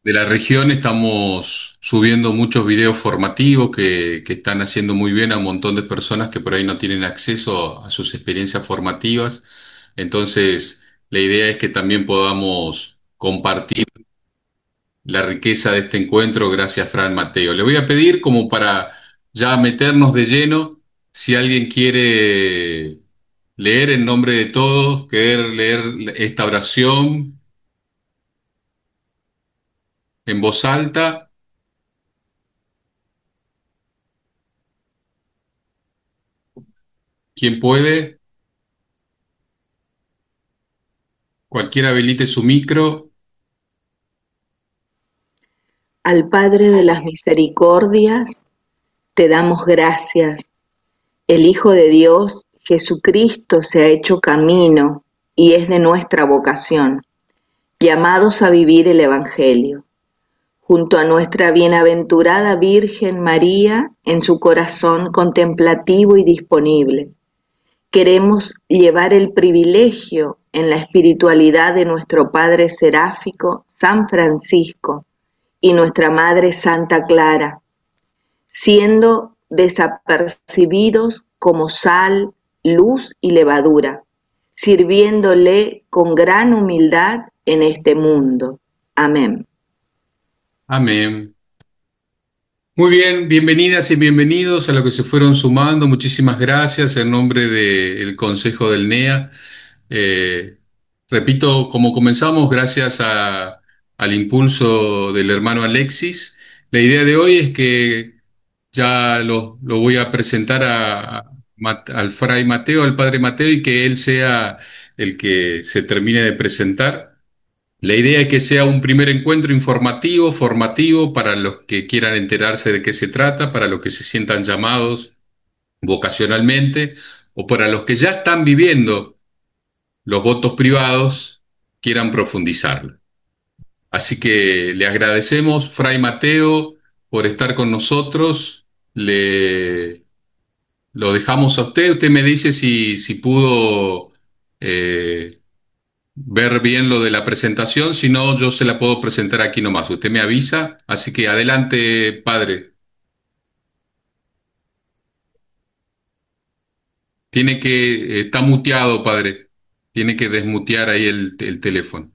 de la región estamos subiendo muchos videos formativos que están haciendo muy bien a un montón de personas que por ahí no tienen acceso a sus experiencias formativas. Entonces, la idea es que también podamos compartir la riqueza de este encuentro gracias a Fran Mateo. Le voy a pedir como para ya meternos de lleno, si alguien quiere leer en nombre de todos, querer leer esta oración en voz alta. ¿Quién puede? Cualquiera habilite su micro. Al Padre de las Misericordias, te damos gracias. El Hijo de Dios, Jesucristo, se ha hecho camino y es de nuestra vocación, llamados a vivir el Evangelio. Junto a nuestra bienaventurada Virgen María, en su corazón contemplativo y disponible, queremos llevar el privilegio en la espiritualidad de nuestro Padre Seráfico, San Francisco, y nuestra Madre Santa Clara, siendo desapercibidos como sal, luz y levadura, sirviéndole con gran humildad en este mundo. Amén. Amén. Muy bien, bienvenidas y bienvenidos a los que se fueron sumando. Muchísimas gracias en nombre del Consejo del NEA. Eh, Repito, como comenzamos, gracias al impulso del hermano Alexis. La idea de hoy es que ya lo voy a presentar al Fray Mateo, al Padre Mateo, y que él sea el que se termine de presentar. La idea es que sea un primer encuentro informativo, formativo, para los que quieran enterarse de qué se trata, para los que se sientan llamados vocacionalmente, o para los que ya están viviendo los votos privados, quieran profundizarlo. Así que le agradecemos, Fray Mateo, por estar con nosotros. Lo dejamos a usted. Usted me dice si pudo eh, ver bien lo de la presentación. Si no, yo se la puedo presentar aquí nomás. Usted me avisa. Así que adelante, padre. Está muteado, padre. Tiene que desmutear ahí el teléfono.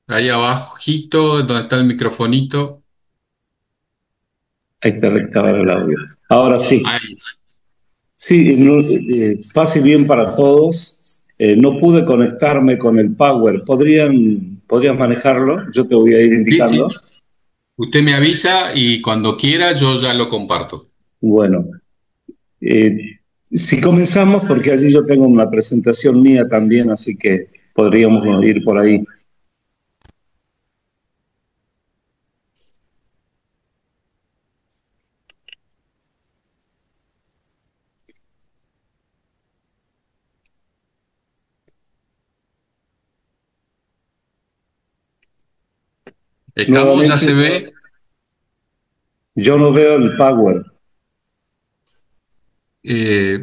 Ahí abajito, donde está el microfonito. Ahí está restaurado el audio. Ahora sí. Ahí. Sí, no, paz y bien para todos. No pude conectarme con el Power. ¿Podrían manejarlo? Yo te voy a ir Sí, sí. indicando. Usted me avisa y cuando quiera yo ya lo comparto. Bueno, eh, si comenzamos, porque allí yo tengo una presentación mía también, así que podríamos ir por ahí. ¿Estamos? ¿Ya Nuevamente, se ve? yo no veo el Power.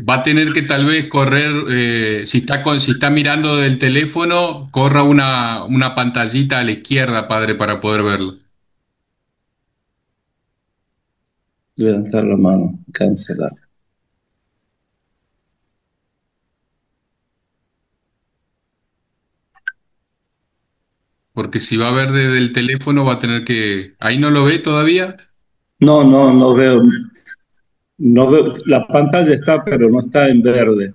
Va a tener que tal vez correr, si está mirando del teléfono, corra una pantallita a la izquierda, padre, para poder verlo. Levantar la mano, cancelar. Porque si va a ver desde el teléfono, va a tener que... ¿Ahí no lo ve todavía? No veo. No veo. La pantalla está, pero no está en verde.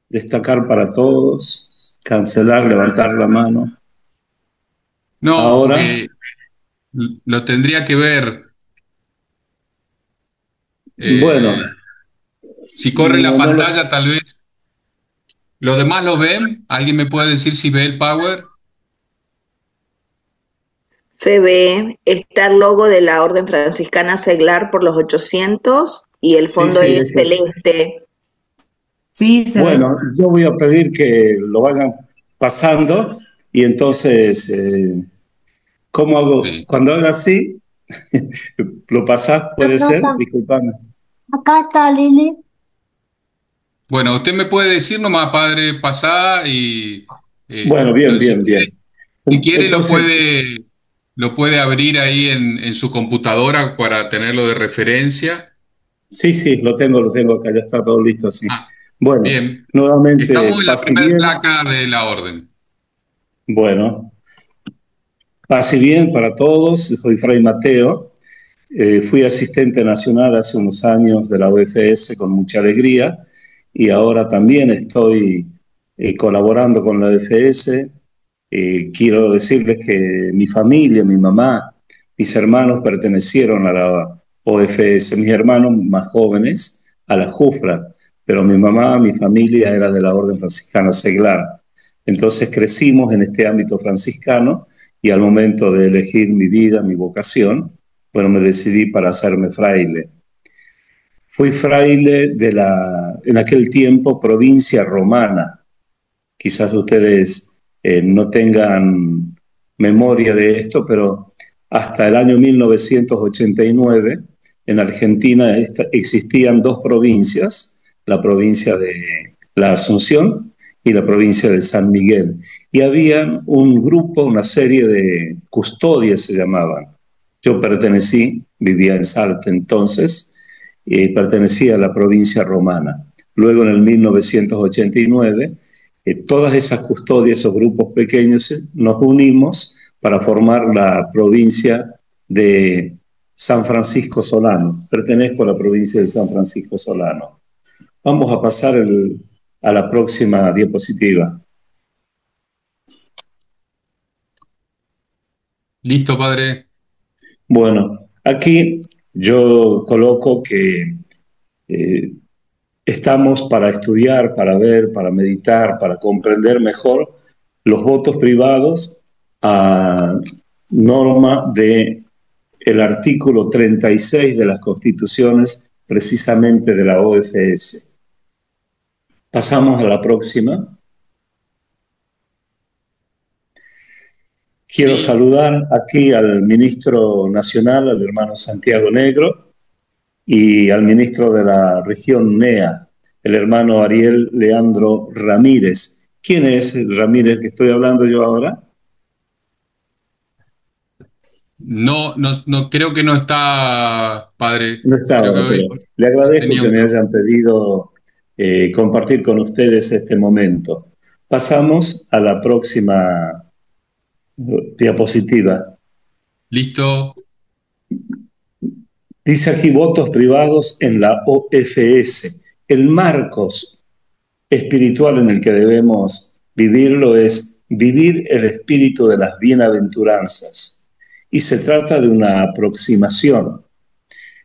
Destacar para todos, cancelar, levantar la mano. No, Ahora, porque lo tendría que ver. bueno, eh, si corre la no lo, pantalla, tal vez. ¿Los demás lo ven? ¿Alguien me puede decir si ve el power? Se ve, está el logo de la Orden Franciscana Seglar por los 800 y el sí, fondo sí, es eso. celeste. Sí, se ve. Bueno, yo voy a pedir que lo vayan pasando y entonces ¿Cómo hago? Sí. Cuando haga así, ¿lo pasás? ¿Puede Acá ser? está, Disculpame. acá está Lili. Bueno, usted me puede decir nomás, padre, pasá y Bueno, bien, si bien, quiere, bien. si quiere Entonces, lo puede abrir ahí en su computadora para tenerlo de referencia. sí, sí, lo tengo acá, ya está todo listo así. Ah, Bueno, bien. nuevamente, Estamos en la paz y primera bien. placa de la orden. Bueno, paz y bien para todos. Soy Fray Mateo. Fui asistente nacional hace unos años de la OFS con mucha alegría y ahora también estoy colaborando con la OFS. Quiero decirles que mi familia, mi mamá, mis hermanos pertenecieron a la OFS, mis hermanos más jóvenes a la JUFRA, pero mi mamá, mi familia era de la Orden Franciscana Seglar. Entonces crecimos en este ámbito franciscano y al momento de elegir mi vida, mi vocación, bueno, me decidí para hacerme fraile. Fui fraile de en aquel tiempo, provincia romana. Quizás ustedes no tengan memoria de esto, pero hasta el año 1989 en Argentina existían dos provincias, la provincia de la Asunción y la provincia de San Miguel. Y había un grupo, una serie de custodias se llamaban. Yo pertenecí, vivía en Salta entonces, y pertenecía a la provincia romana. Luego en el 1989 todas esas custodias, esos grupos pequeños, nos unimos para formar la provincia de San Francisco Solano. Pertenezco a la provincia de San Francisco Solano. Vamos a pasar a la próxima diapositiva. Listo, padre. Bueno, aquí yo coloco que eh, estamos para estudiar, para ver, para meditar, para comprender mejor los votos privados a norma de el artículo 36 de las constituciones, precisamente de la OFS. Pasamos a la próxima. Quiero Sí. saludar aquí al ministro nacional, al hermano Santiago Negro, y al ministro de la región NEA, el hermano Ariel Leandro Ramírez. ¿Quién es el Ramírez que estoy hablando yo ahora? No, no, no, creo que no está, padre. No está Creo que ahora, hoy pero le agradezco tenía que me otro. hayan pedido compartir con ustedes este momento. Pasamos a la próxima diapositiva. Listo. Dice aquí votos privados en la OFS. El marcos espiritual en el que debemos vivirlo es vivir el espíritu de las bienaventuranzas. Y se trata de una aproximación.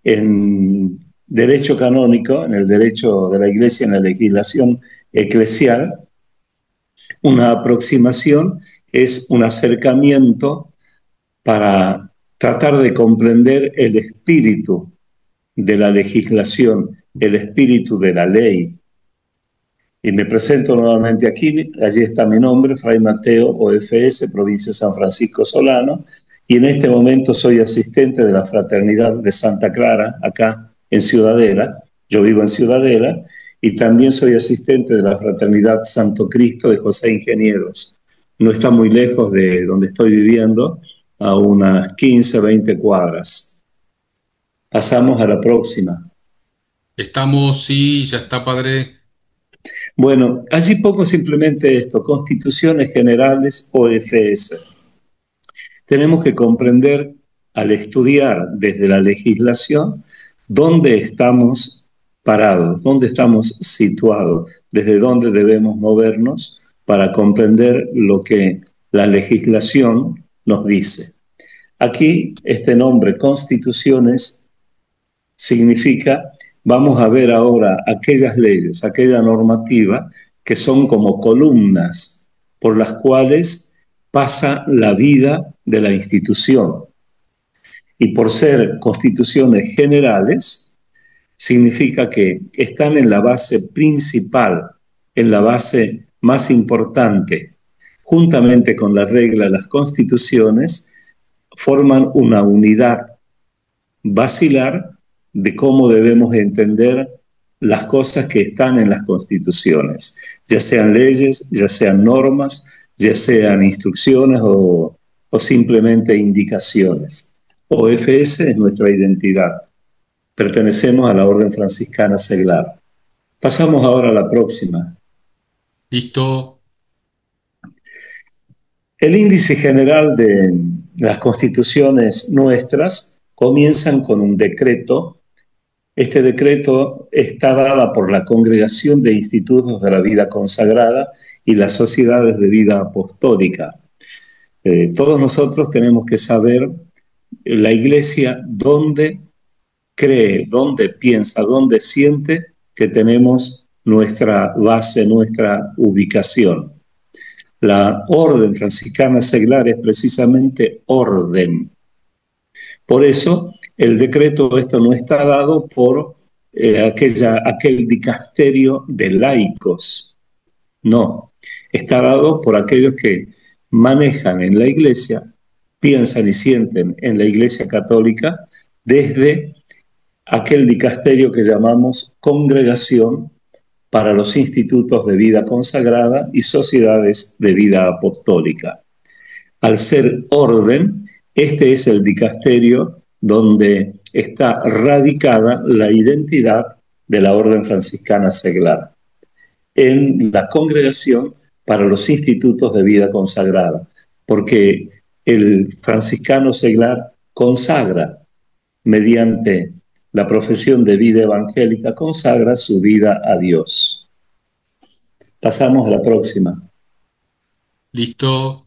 En derecho canónico, en el derecho de la Iglesia, en la legislación eclesial, una aproximación es un acercamiento para tratar de comprender el espíritu de la legislación, el espíritu de la ley. Y me presento nuevamente aquí, allí está mi nombre, Fray Mateo, OFS, provincia de San Francisco Solano, y en este momento soy asistente de la Fraternidad de Santa Clara, acá en Ciudadela. Yo vivo en Ciudadela, y también soy asistente de la Fraternidad Santo Cristo de José Ingenieros. No está muy lejos de donde estoy viviendo, a unas 15, 20 cuadras. Pasamos a la próxima. Estamos, sí, ya está, padre. Bueno, allí pongo simplemente esto, Constituciones Generales OFS. Tenemos que comprender al estudiar desde la legislación dónde estamos parados, dónde estamos situados, desde dónde debemos movernos para comprender lo que la legislación nos dice. Aquí este nombre, Constituciones, significa, vamos a ver ahora aquellas leyes, aquella normativa que son como columnas por las cuales pasa la vida de la institución. Y por ser constituciones generales, significa que están en la base principal, en la base más importante, juntamente con la regla de las constituciones, forman una unidad basilar de cómo debemos entender las cosas que están en las constituciones, ya sean leyes, ya sean normas, ya sean instrucciones o simplemente indicaciones. OFS es nuestra identidad. Pertenecemos a la Orden Franciscana Seglar. Pasamos ahora a la próxima. Listo. El índice general de las constituciones nuestras comienzan con un decreto. Este decreto está dado por la Congregación de Institutos de la Vida Consagrada y las Sociedades de Vida Apostólica. Todos nosotros tenemos que saber la Iglesia dónde cree, dónde piensa, dónde siente que tenemos nuestra base, nuestra ubicación. La Orden Franciscana Seglar es precisamente orden. Por eso, el decreto esto no está dado por aquel dicasterio de laicos. No, está dado por aquellos que manejan en la Iglesia, piensan y sienten en la Iglesia Católica desde aquel dicasterio que llamamos Congregación para los Institutos de Vida Consagrada y Sociedades de Vida Apostólica. Al ser orden, este es el dicasterio donde está radicada la identidad de la Orden Franciscana Seglar, en la Congregación para los Institutos de Vida Consagrada, porque el franciscano Seglar consagra, mediante la profesión de vida evangélica, consagra su vida a Dios. Pasamos a la próxima. Listo.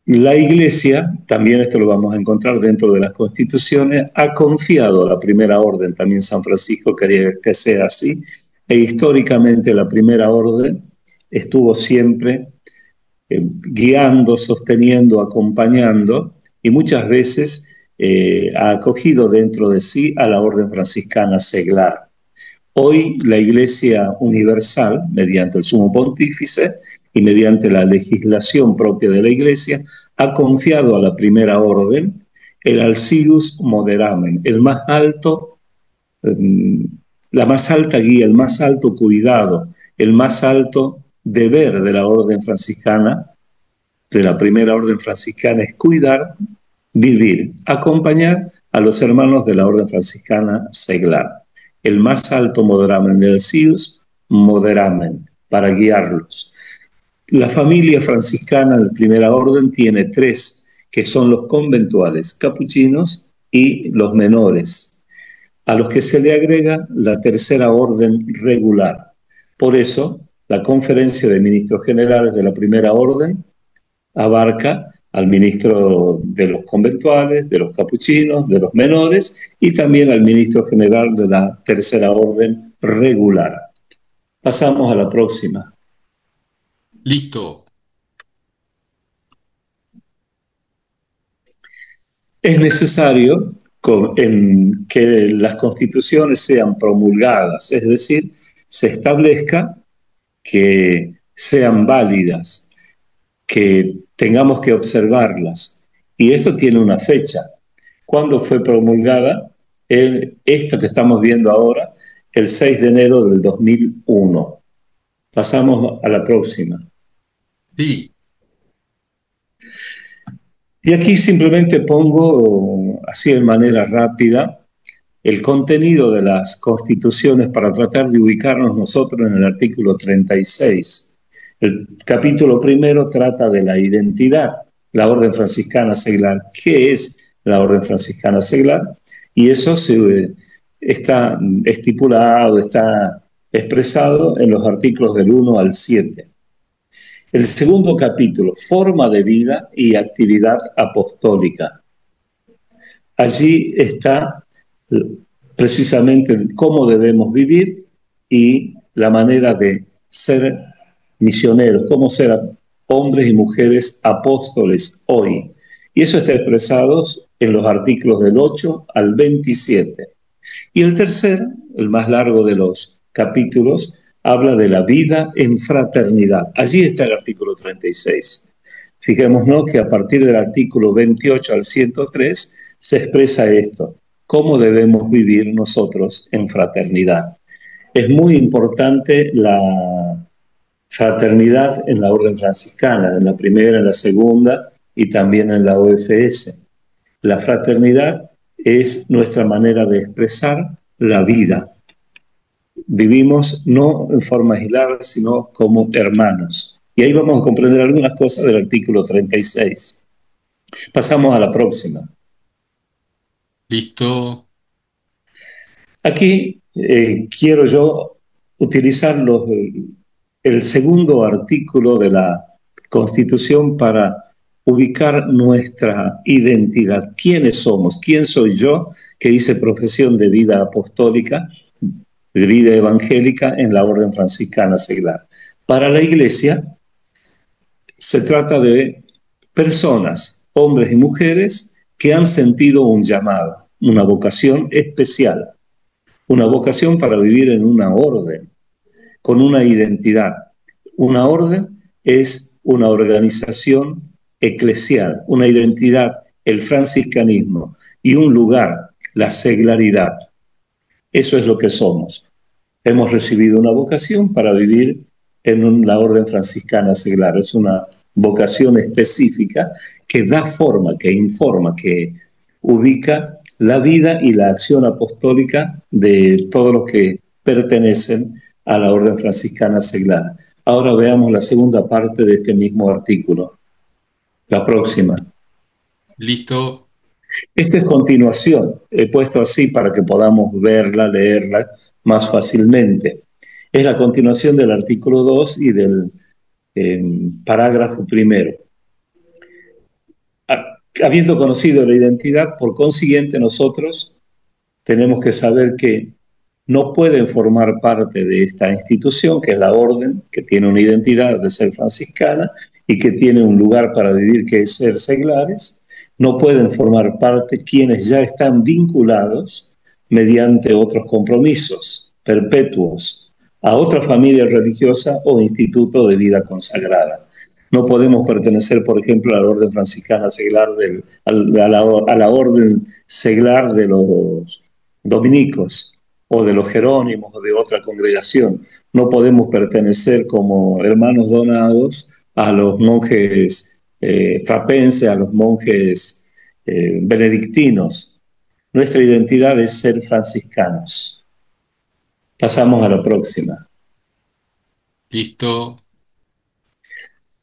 La Iglesia, también esto lo vamos a encontrar dentro de las constituciones, ha confiado a la primera orden, también San Francisco quería que sea así, e históricamente la primera orden estuvo siempre guiando, sosteniendo, acompañando, y muchas veces ha acogido dentro de sí a la Orden Franciscana Seglar. Hoy la Iglesia Universal, mediante el Sumo Pontífice y mediante la legislación propia de la Iglesia, ha confiado a la primera orden el Alcidus Moderamen, el más alto, la más alta guía, el más alto cuidado, el más alto deber de la orden franciscana, de la primera orden franciscana, es cuidar, vivir, acompañar a los hermanos de la orden franciscana Seglar. El más alto moderamen, el Alcidus Moderamen, para guiarlos. La familia franciscana de primera orden tiene tres, que son los conventuales, capuchinos y los menores, a los que se le agrega la tercera orden regular. Por eso, la Conferencia de Ministros Generales de la Primera Orden abarca al ministro de los conventuales, de los capuchinos, de los menores y también al ministro general de la Tercera Orden regular. Pasamos a la próxima. Listo. Es necesario que las constituciones sean promulgadas, es decir, se establezca que sean válidas, que tengamos que observarlas. Y esto tiene una fecha. ¿Cuándo fue promulgada? Esto que estamos viendo ahora, el 6 de enero del 2001. Pasamos a la próxima. Sí. Y aquí simplemente pongo, así de manera rápida, el contenido de las constituciones para tratar de ubicarnos nosotros en el artículo 36. El capítulo primero trata de la identidad, la Orden Franciscana Seglar. ¿Qué es la Orden Franciscana Seglar? Y eso está estipulado, está expresado en los artículos del 1 al 7. El segundo capítulo, forma de vida y actividad apostólica. Allí está precisamente cómo debemos vivir y la manera de ser misioneros, cómo ser hombres y mujeres apóstoles hoy. Y eso está expresado en los artículos del 8 al 27. Y el tercer, el más largo de los capítulos, habla de la vida en fraternidad. Allí está el artículo 36. Fijémonos que a partir del artículo 28 al 103 se expresa esto, cómo debemos vivir nosotros en fraternidad. Es muy importante la fraternidad en la orden franciscana, en la primera, en la segunda y también en la OFS. La fraternidad es nuestra manera de expresar la vida. Vivimos no en forma aislada, sino como hermanos. Y ahí vamos a comprender algunas cosas del artículo 36. Pasamos a la próxima. Listo. Aquí quiero yo utilizar el segundo artículo de la Constitución para ubicar nuestra identidad. ¿Quiénes somos? ¿Quién soy yo que hice profesión de vida apostólica, de vida evangélica en la orden franciscana seglar? Para la Iglesia se trata de personas, hombres y mujeres, que han sentido un llamado, una vocación especial, una vocación para vivir en una orden, con una identidad. Una orden es una organización eclesial, una identidad, el franciscanismo, y un lugar, la seglaridad. Eso es lo que somos. Hemos recibido una vocación para vivir en la orden franciscana seglar. Es una vocación específica que da forma, que informa, que ubica la vida y la acción apostólica de todos los que pertenecen a la orden franciscana seglar. Ahora veamos la segunda parte de este mismo artículo. La próxima. Listo. Esta es continuación. He puesto así para que podamos verla, leerla más fácilmente. Es la continuación del artículo 2 y del parágrafo primero. Habiendo conocido la identidad, por consiguiente nosotros tenemos que saber que no pueden formar parte de esta institución, que es la orden, que tiene una identidad de ser franciscana y que tiene un lugar para vivir que es ser seglares. No pueden formar parte quienes ya están vinculados mediante otros compromisos perpetuos a otra familia religiosa o instituto de vida consagrada. No podemos pertenecer, por ejemplo, a la orden franciscana seglar, a la orden seglar de los dominicos o de los jerónimos o de otra congregación. No podemos pertenecer como hermanos donados a los monjes trapenses, a los monjes benedictinos. Nuestra identidad es ser franciscanos. Pasamos a la próxima. Listo.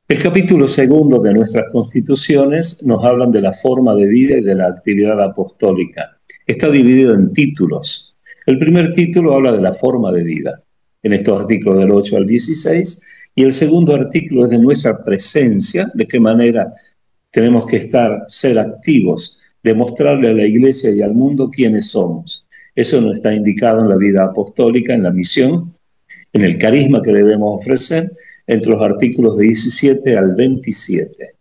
El capítulo segundo de nuestras constituciones nos hablan de la forma de vida y de la actividad apostólica. Está dividido en títulos. El primer título habla de la forma de vida, en estos artículos del 8 al 16, y el segundo artículo es de nuestra presencia, de qué manera tenemos que ser activos, demostrarle a la Iglesia y al mundo quiénes somos. Eso no está indicado en la vida apostólica, en la misión, en el carisma que debemos ofrecer, entre los artículos de 17 al 27.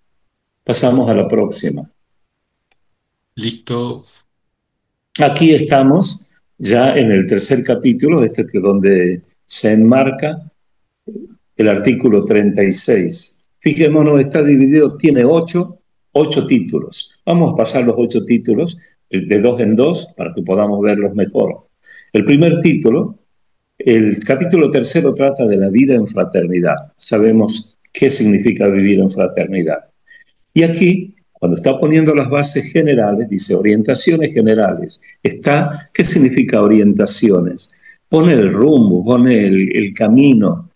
Pasamos a la próxima. Listo. Aquí estamos ya en el tercer capítulo, que donde se enmarca el artículo 36. Fijémonos, está dividido, tiene ocho títulos. Vamos a pasar los 8 títulos de 2 en 2 para que podamos verlos mejor. El primer título, el capítulo tercero, trata de la vida en fraternidad. Sabemos qué significa vivir en fraternidad. Y aquí, cuando está poniendo las bases generales, dice orientaciones generales. ¿Qué significa orientaciones? Pone el rumbo, pone el camino.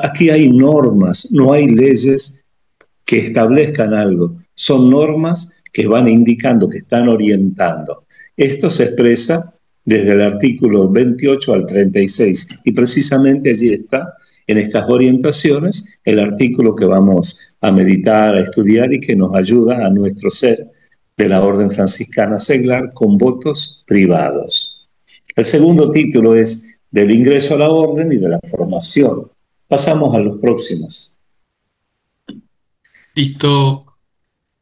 Aquí hay normas, no hay leyes que establezcan algo. Son normas que van indicando, que están orientando. Esto se expresa desde el artículo 28 al 36. Y precisamente allí está, en estas orientaciones, el artículo que vamos a meditar, a estudiar y que nos ayuda a nuestro ser de la Orden Franciscana Seglar con votos privados. El segundo título es del ingreso a la orden y de la formación. Pasamos a los próximos. Listo.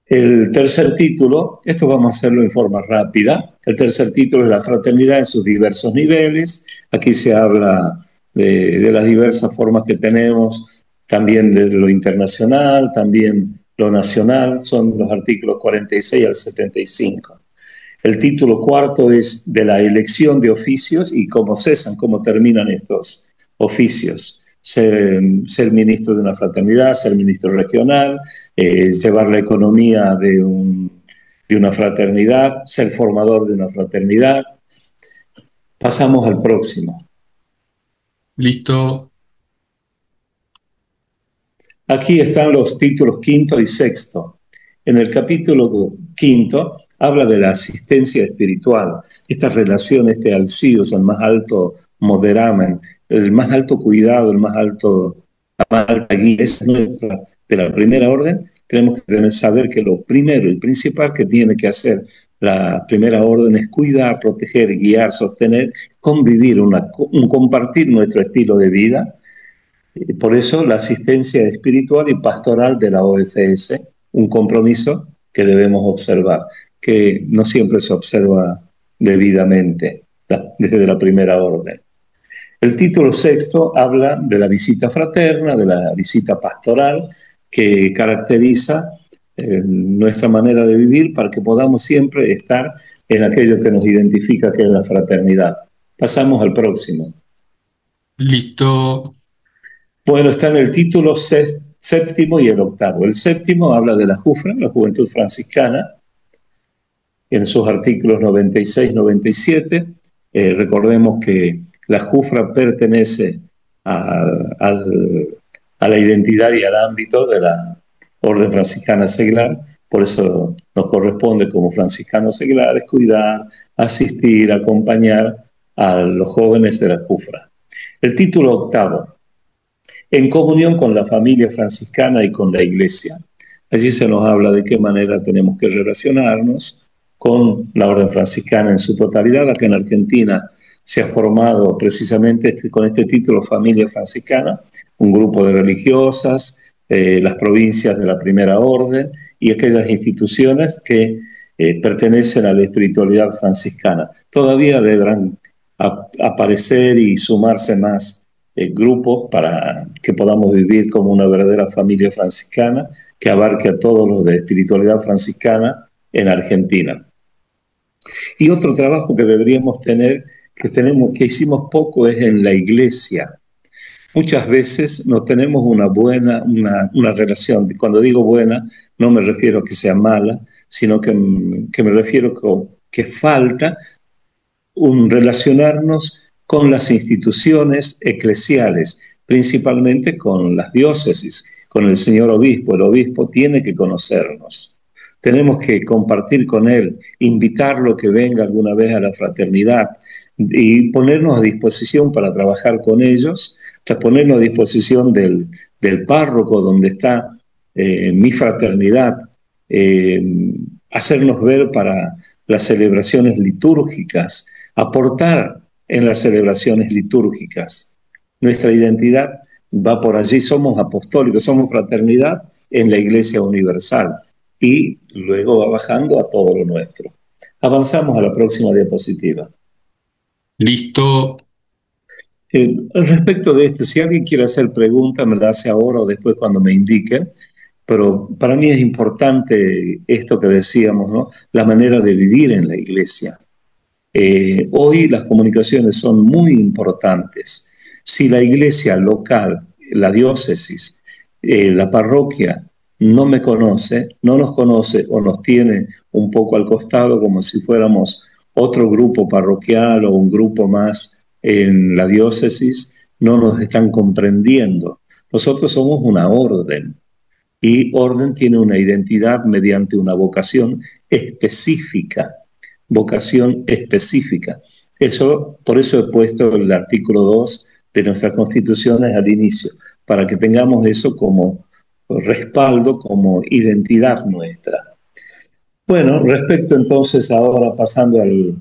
El tercer título, esto vamos a hacerlo en forma rápida. El tercer título es la fraternidad en sus diversos niveles. Aquí se habla de las diversas formas que tenemos también de lo internacional, también lo nacional, son los artículos 46 al 75. El título cuarto es de la elección de oficios y cómo cesan, cómo terminan estos oficios. Ser ministro de una fraternidad, ser ministro regional, llevar la economía de una fraternidad, ser formador de una fraternidad. Pasamos al próximo. Listo. Aquí están los títulos quinto y sexto. En el capítulo quinto habla de la asistencia espiritual, esta relación, este alcidos, el más alto moderamen, el más alto cuidado, la más alta guía, es nuestra de la primera orden. Tenemos que saber que lo primero y principal que tiene que hacer la primera orden es cuidar, proteger, guiar, sostener, convivir, compartir nuestro estilo de vida. Por eso la asistencia espiritual y pastoral de la OFS, un compromiso que debemos observar, que no siempre se observa debidamente desde la primera orden. El título sexto habla de la visita fraterna, de la visita pastoral, que caracteriza nuestra manera de vivir para que podamos siempre estar en aquello que nos identifica, que es la fraternidad. Pasamos al próximo. Listo. Bueno, está en el título séptimo y el octavo. El séptimo habla de la JUFRA, la Juventud Franciscana, en sus artículos 96 y 97. Recordemos que la JUFRA pertenece a la identidad y al ámbito de la Orden Franciscana Seglar, por eso nos corresponde como franciscanos seglares cuidar, asistir, acompañar a los jóvenes de la JUFRA. El título octavo, en comunión con la familia franciscana y con la Iglesia. Allí se nos habla de qué manera tenemos que relacionarnos con la Orden Franciscana en su totalidad. Acá en Argentina se ha formado precisamente con este título Familia Franciscana, un grupo de religiosas, las provincias de la Primera Orden y aquellas instituciones que pertenecen a la espiritualidad franciscana. Todavía deberán aparecer y sumarse más grupos para que podamos vivir como una verdadera familia franciscana que abarque a todos los de espiritualidad franciscana en Argentina. Y otro trabajo que deberíamos tener, que hicimos poco, es en la iglesia. Muchas veces no tenemos una relación. Cuando digo buena, no me refiero a que sea mala, sino que me refiero que falta relacionarnos con las instituciones eclesiales, principalmente con las diócesis, con el señor obispo. El obispo tiene que conocernos. Tenemos que compartir con él, invitarlo que venga alguna vez a la fraternidad y ponernos a disposición para trabajar con ellos, ponernos a disposición del párroco donde está mi fraternidad, hacernos ver para las celebraciones litúrgicas, aportar en las celebraciones litúrgicas. Nuestra identidad va por allí, somos apostólicos, somos fraternidad en la Iglesia Universal y luego va bajando a todo lo nuestro. Avanzamos a la próxima diapositiva. Listo. Respecto de esto, si alguien quiere hacer preguntas, me la hace ahora o después cuando me indiquen, pero para mí es importante esto que decíamos, ¿no? La manera de vivir en la iglesia. Hoy las comunicaciones son muy importantes. Si la iglesia local, la diócesis, la parroquia no me conoce, no nos conoce o nos tiene un poco al costado como si fuéramos otro grupo parroquial o un grupo más en la diócesis, no nos están comprendiendo. Nosotros somos una orden y orden tiene una identidad mediante una vocación específica. Vocación específica. Por eso he puesto el artículo 2 de nuestras constituciones al inicio, para que tengamos eso como respaldo, como identidad nuestra. Bueno, respecto entonces ahora pasando al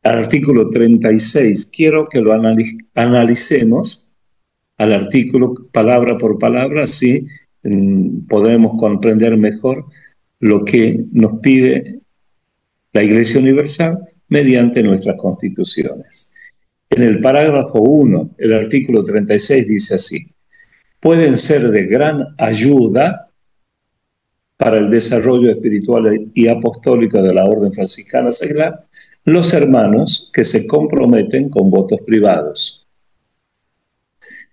artículo 36, quiero que lo analicemos al artículo palabra por palabra, así podemos comprender mejor lo que nos pide la Iglesia Universal mediante nuestras constituciones. En el parágrafo 1, el artículo 36 dice así: pueden ser de gran ayuda para el desarrollo espiritual y apostólico de la Orden Franciscana Seglar los hermanos que se comprometen con votos privados.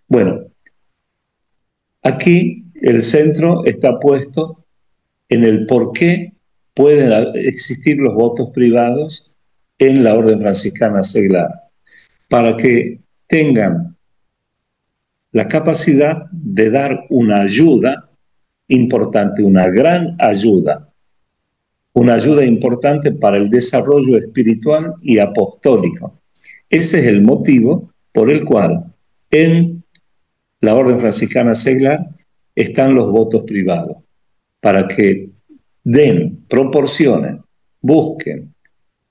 Bueno, aquí el centro está puesto en el por qué pueden existir los votos privados en la Orden Franciscana Seglar, para que tengan la capacidad de dar una ayuda importante, una ayuda importante para el desarrollo espiritual y apostólico. Ese es el motivo por el cual en la Orden Franciscana Seglar están los votos privados, para que den, proporcionen, busquen,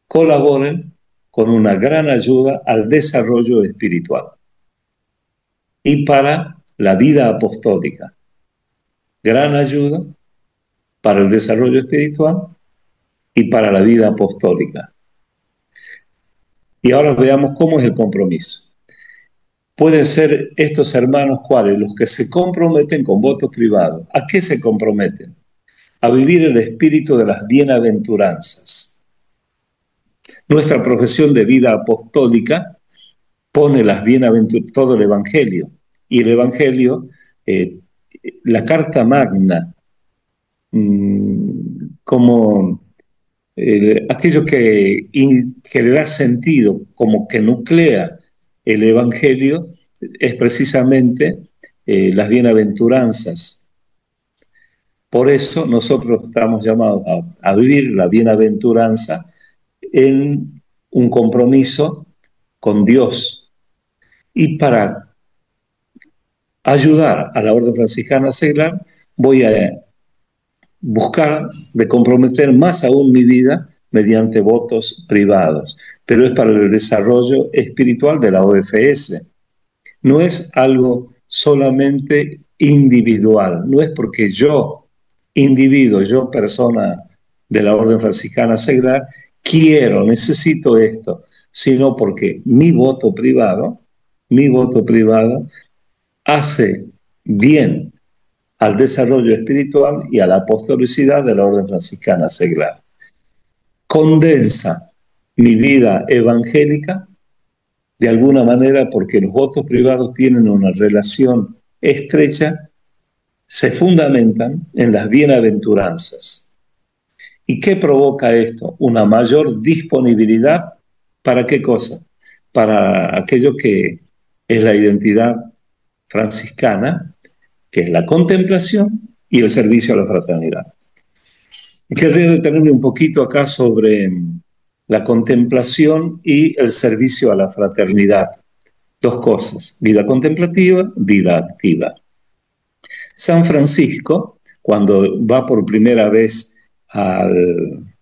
colaboren con una gran ayuda al desarrollo espiritual y para la vida apostólica. Gran ayuda para el desarrollo espiritual y para la vida apostólica. Y ahora veamos cómo es el compromiso. Pueden ser estos hermanos, ¿cuáles? Los que se comprometen con votos privados. ¿A qué se comprometen? A vivir el espíritu de las bienaventuranzas. Nuestra profesión de vida apostólica pone las bienaventuranzas, todo el Evangelio. Y el Evangelio, la carta magna, como aquello que le da sentido, como que nuclea el Evangelio, es precisamente las bienaventuranzas. Por eso nosotros estamos llamados a vivir la bienaventuranza en un compromiso con Dios. Y para ayudar a la Orden Franciscana Seglar, voy a buscar de comprometer más aún mi vida mediante votos privados, pero es para el desarrollo espiritual de la OFS. No es algo solamente individual, no es porque yo, individuo, yo persona de la Orden Franciscana Seglar, quiero, necesito esto, sino porque mi voto privado hace bien al desarrollo espiritual y a la apostolicidad de la Orden Franciscana Seglar. Condensa mi vida evangélica de alguna manera, porque los votos privados tienen una relación estrecha, se fundamentan en las bienaventuranzas. ¿Y qué provoca esto? Una mayor disponibilidad. ¿Para qué cosa? Para aquello que es la identidad franciscana, que es la contemplación y el servicio a la fraternidad. Querría detenerme un poquito acá sobre la contemplación y el servicio a la fraternidad. Dos cosas: vida contemplativa, vida activa. San Francisco, cuando va por primera vez a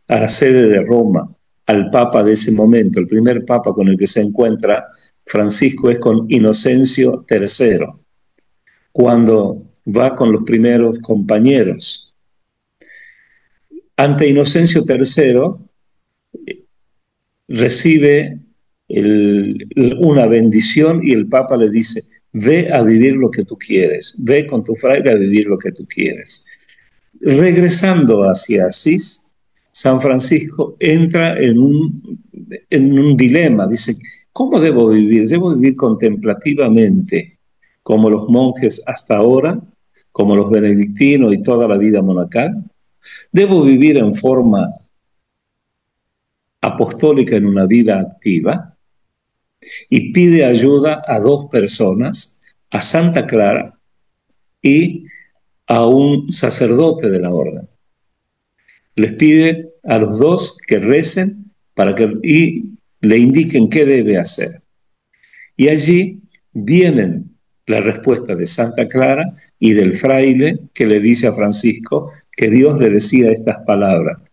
la sede de Roma, al Papa de ese momento, el primer Papa con el que se encuentra Francisco es con Inocencio III. Cuando va con los primeros compañeros, ante Inocencio III recibe una bendición y el Papa le dice: ve a vivir lo que tú quieres, ve con tu fraile a vivir lo que tú quieres. Regresando hacia Asís, San Francisco entra en un dilema. Dice: ¿cómo debo vivir? ¿Debo vivir contemplativamente como los monjes hasta ahora, como los benedictinos y toda la vida monacal? ¿Debo vivir en forma apostólica en una vida activa? Y pide ayuda a dos personas, a Santa Clara y a un sacerdote de la orden. Les pide a los dos que recen y le indiquen qué debe hacer. Y allí vienen la respuesta de Santa Clara y del fraile, que le dice a Francisco que Dios le decía estas palabras: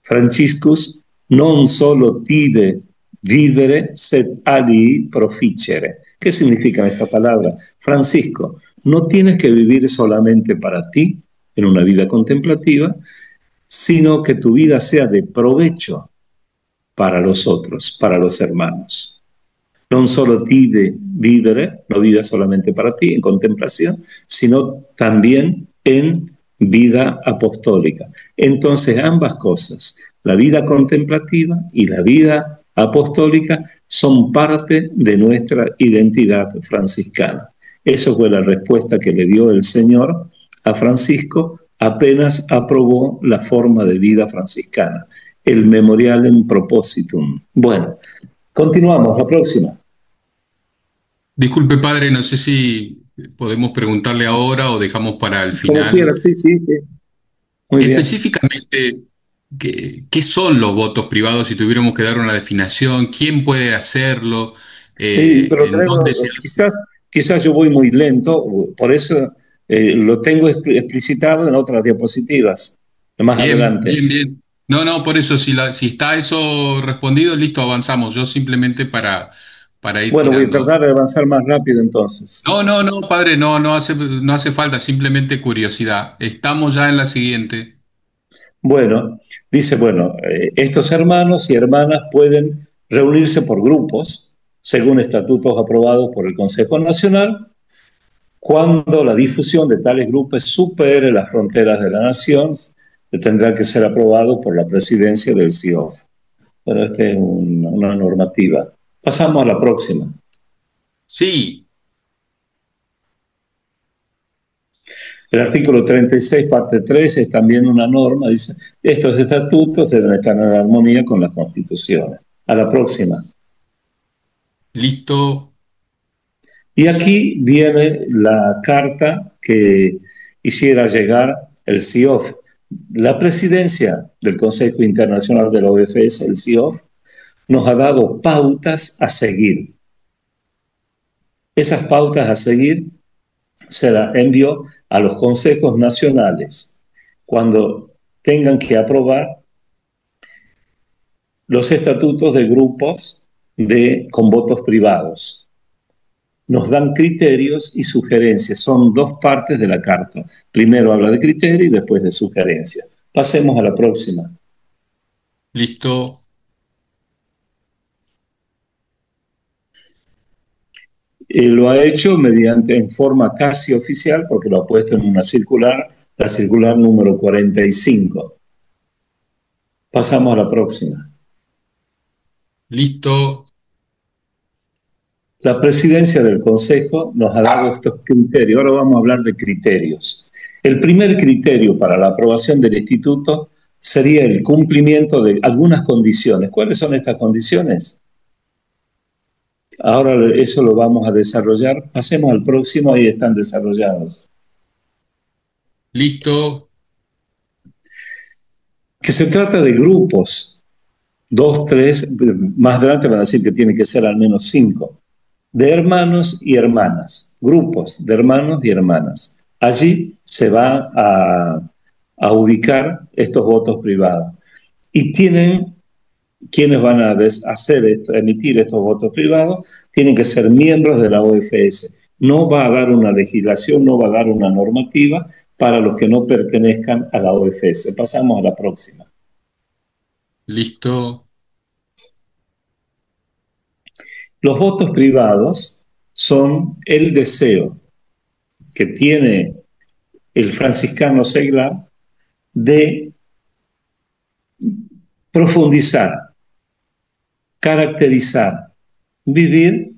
Franciscus non solo tibe vivere sed alii proficere. ¿Qué significan estas palabras? Francisco, no tienes que vivir solamente para ti en una vida contemplativa, sino que tu vida sea de provecho para los otros, para los hermanos. non solo vivere, no vive solamente para ti en contemplación, sino también en vida apostólica. Entonces ambas cosas, la vida contemplativa y la vida apostólica, son parte de nuestra identidad franciscana. Eso fue la respuesta que le dio el Señor a Francisco apenas aprobó la forma de vida franciscana, el Memorialem Propositum. Bueno, continuamos, la próxima. Disculpe, padre, no sé si podemos preguntarle ahora o dejamos para el Como final. quiera, sí, sí, sí. Muy bien. Específicamente, ¿qué son los votos privados? Si tuviéramos que dar una definición, ¿quién puede hacerlo? Sí, pero ¿En dónde se quizás yo voy muy lento, por eso lo tengo explicitado en otras diapositivas, más Bien, adelante. bien, bien. No, no, por eso, si está eso respondido, listo, avanzamos. Yo simplemente para ir Bueno, voy a tirando. tratar de avanzar más rápido entonces. No, no, no, padre, no, no hace falta, simplemente curiosidad. Estamos ya en la siguiente. Bueno, dice, bueno, estos hermanos y hermanas pueden reunirse por grupos, según estatutos aprobados por el Consejo Nacional, cuando la difusión de tales grupos supere las fronteras de la nación, tendrá que ser aprobado por la presidencia del CIOF. Bueno, esta es una normativa. Pasamos a la próxima. Sí, El artículo 36, parte 3, es también una norma. Dice, estos estatutos deben estar en armonía con las constituciones. A la próxima. listo. Y aquí viene la carta que hiciera llegar el CIOF. La presidencia del Consejo Internacional de la OFS, el CIOF, nos ha dado pautas a seguir. Esas pautas a seguir se las envió a los consejos nacionales cuando tengan que aprobar los estatutos de grupos con votos privados. Nos dan criterios y sugerencias. Son dos partes de la carta. Primero habla de criterio y después de sugerencias. Pasemos a la próxima. Listo. Lo ha hecho en forma casi oficial porque lo ha puesto en una circular, la circular número 45. Pasamos a la próxima. Listo. La presidencia del Consejo nos ha dado estos criterios. Ahora vamos a hablar de criterios. El primer criterio para la aprobación del instituto sería el cumplimiento de algunas condiciones. ¿Cuáles son estas condiciones? Ahora eso lo vamos a desarrollar. Pasemos al próximo, ahí están desarrollados. Listo. Que se trata de grupos, 2, 3, más adelante van a decir que tiene que ser al menos 5, de hermanos y hermanas, grupos de hermanos y hermanas. Allí se va a ubicar estos votos privados. Y quienes van a emitir estos votos privados, tienen que ser miembros de la OFS. No va a dar una legislación, no va a dar una normativa para los que no pertenezcan a la OFS. Pasamos a la próxima. Listo. Los votos privados son el deseo que tiene el franciscano seglar de profundizar, caracterizar, vivir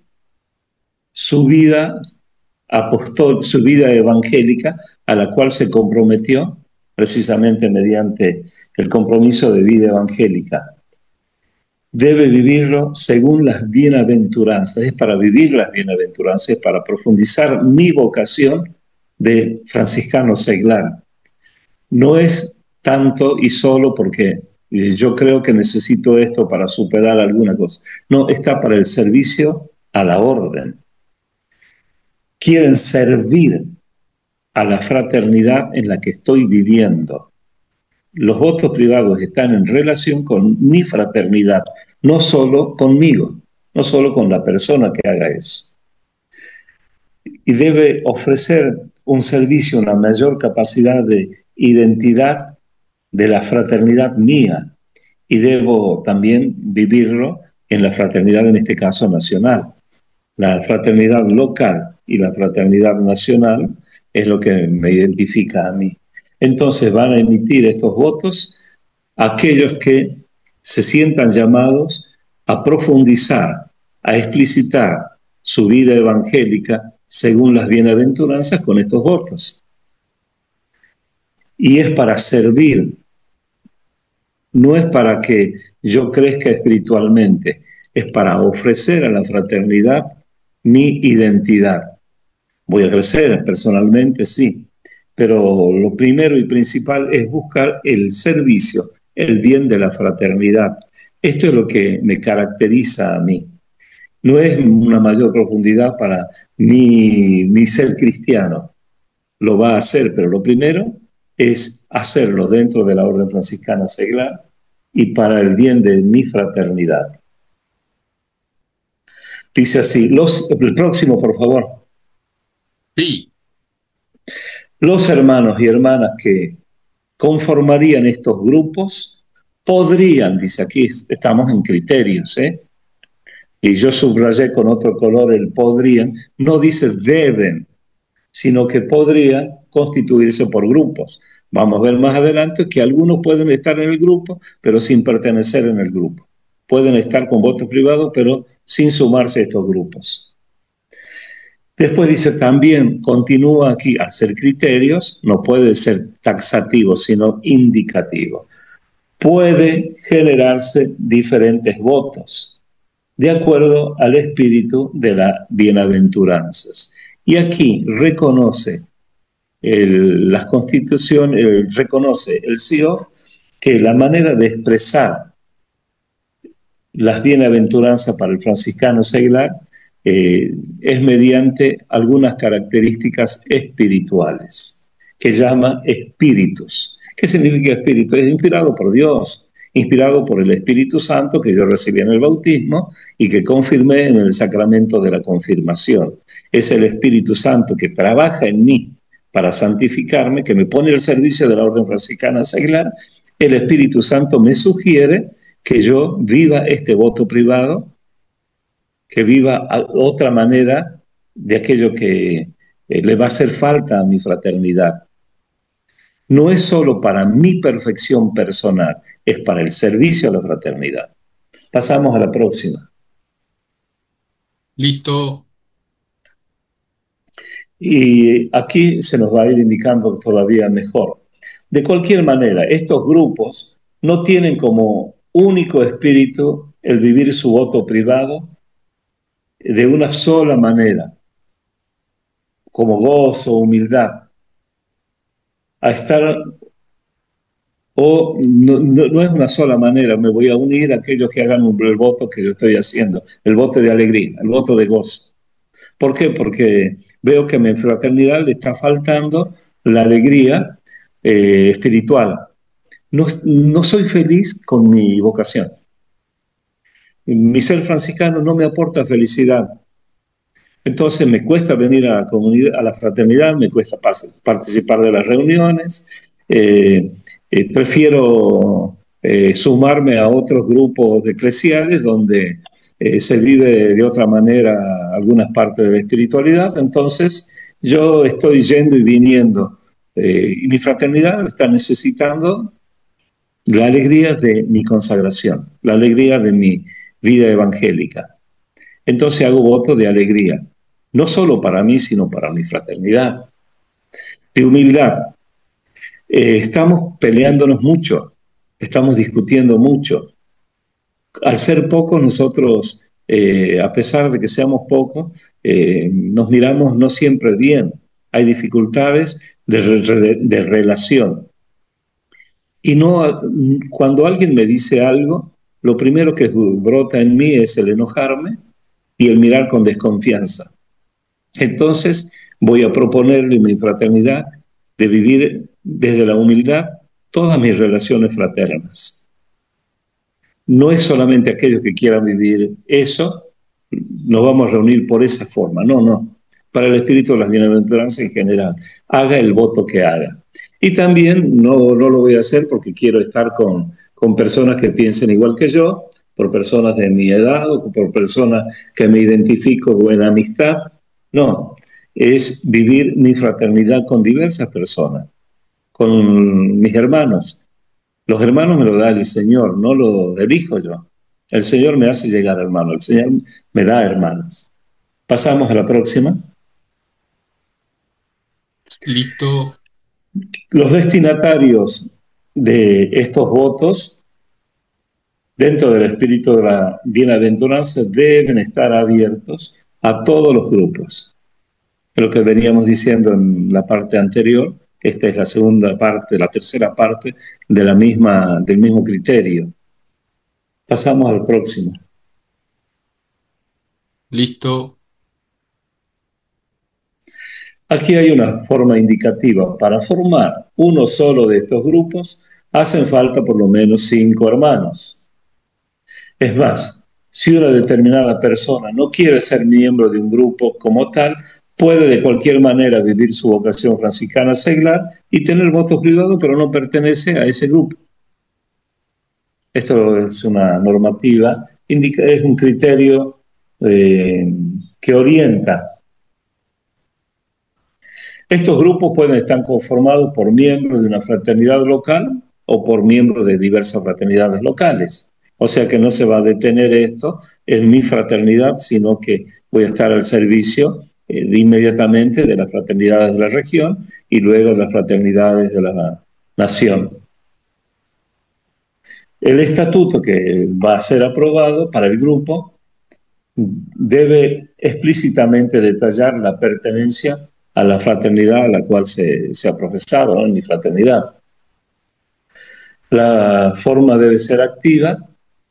su vida su vida evangélica a la cual se comprometió precisamente mediante el compromiso de vida evangélica. Debe vivirlo según las bienaventuranzas. Es para vivir las bienaventuranzas, para profundizar mi vocación de franciscano seglar. No es tanto y solo porque yo creo que necesito esto para superar alguna cosa. No, está para el servicio a la orden. Quieren servir a la fraternidad en la que estoy viviendo. Los votos privados están en relación con mi fraternidad, no solo conmigo, no solo con la persona que haga eso. Y debe ofrecer un servicio, una mayor capacidad de identidad de la fraternidad mía, y debo también vivirlo en la fraternidad, en este caso nacional. La fraternidad local y la fraternidad nacional es lo que me identifica a mí. Entonces van a emitir estos votos aquellos que se sientan llamados a profundizar, a explicitar su vida evangélica según las bienaventuranzas con estos votos. Y es para servir, no es para que yo crezca espiritualmente, es para ofrecer a la fraternidad mi identidad. Voy a crecer personalmente, sí, pero lo primero y principal es buscar el servicio, el bien de la fraternidad. Esto es lo que me caracteriza a mí. No es una mayor profundidad para mi ser cristiano. Lo va a hacer, pero lo primero es hacerlo dentro de la Orden Franciscana Seglar y para el bien de mi fraternidad. Dice así, el próximo, por favor. Sí. Los hermanos y hermanas que conformarían estos grupos podrían, dice aquí, estamos en criterios, y yo subrayé con otro color el podrían, no dice deben, sino que podrían constituirse por grupos. Vamos a ver más adelante que algunos pueden estar en el grupo, pero sin pertenecer en el grupo. Pueden estar con voto privado, pero sin sumarse a estos grupos. Después dice también, continúa aquí, al ser criterios, no puede ser taxativo, sino indicativo. Puede generarse diferentes votos, de acuerdo al espíritu de las bienaventuranzas. Y aquí reconoce las constituciones, reconoce el CIOF que la manera de expresar las bienaventuranzas para el franciscano seglar es mediante algunas características espirituales, que llama espíritus. ¿Qué significa espíritu? Es inspirado por Dios, inspirado por el Espíritu Santo que yo recibí en el bautismo y que confirmé en el sacramento de la confirmación. Es el Espíritu Santo que trabaja en mí para santificarme, que me pone al servicio de la Orden Franciscana Seglar. El Espíritu Santo me sugiere que yo viva este voto privado, que viva otra manera de aquello que le va a hacer falta a mi fraternidad. No es solo para mi perfección personal, es para el servicio a la fraternidad. Pasamos a la próxima. Listo. Y aquí se nos va a ir indicando todavía mejor. De cualquier manera, estos grupos no tienen como único espíritu el vivir su voto privado de una sola manera, como gozo, humildad, a estar, o no es una sola manera, me voy a unir a aquellos que hagan el voto que yo estoy haciendo, el voto de alegría, el voto de gozo. ¿Por qué? Porque veo que a mi fraternidad le está faltando la alegría espiritual. No soy feliz con mi vocación. Mi ser franciscano no me aporta felicidad. Entonces me cuesta venir a la comunidad, a la fraternidad, me cuesta participar de las reuniones, prefiero sumarme a otros grupos eclesiales donde se vive de otra manera algunas partes de la espiritualidad. Entonces yo estoy yendo y viniendo y mi fraternidad está necesitando la alegría de mi consagración, la alegría de mi vida evangélica. Entonces hago voto de alegría, no solo para mí, sino para mi fraternidad. De humildad. Estamos peleándonos mucho, estamos discutiendo mucho. Al ser pocos, nosotros, a pesar de que seamos pocos, nos miramos no siempre bien. Hay dificultades de relación. Y cuando alguien me dice algo, lo primero que brota en mí es el enojarme y el mirar con desconfianza. Entonces voy a proponerle mi fraternidad de vivir desde la humildad todas mis relaciones fraternas. No es solamente aquellos que quieran vivir eso, nos vamos a reunir por esa forma, no. Para el espíritu de las bienaventuranzas en general, haga el voto que haga. Y también no lo voy a hacer porque quiero estar con personas que piensen igual que yo, por personas de mi edad o por personas que me identifico en amistad. No, es vivir mi fraternidad con diversas personas, con mis hermanos. Los hermanos me los da el Señor, no los elijo yo. El Señor me hace llegar hermanos, el Señor me da hermanos. Pasamos a la próxima. Listo. Los destinatarios de estos votos, dentro del espíritu de la bienaventuranza, deben estar abiertos a todos los grupos. Lo que veníamos diciendo en la parte anterior, esta es la segunda parte, la tercera parte del mismo criterio. Pasamos al próximo. Listo. Aquí hay una forma indicativa. Para formar uno solo de estos grupos, hacen falta por lo menos 5 hermanos. Es más, si una determinada persona no quiere ser miembro de un grupo como tal, puede de cualquier manera vivir su vocación franciscana seglar y tener voto privado, pero no pertenece a ese grupo. Esto es una normativa, es un criterio que orienta. Estos grupos pueden estar conformados por miembros de una fraternidad local o por miembros de diversas fraternidades locales. O sea que no se va a detener esto en mi fraternidad, sino que voy a estar al servicio inmediatamente de las fraternidades de la región y luego de las fraternidades de la nación. El estatuto que va a ser aprobado para el grupo debe explícitamente detallar la pertenencia a la fraternidad a la cual se ha profesado, ¿no? En mi fraternidad. La forma debe ser activa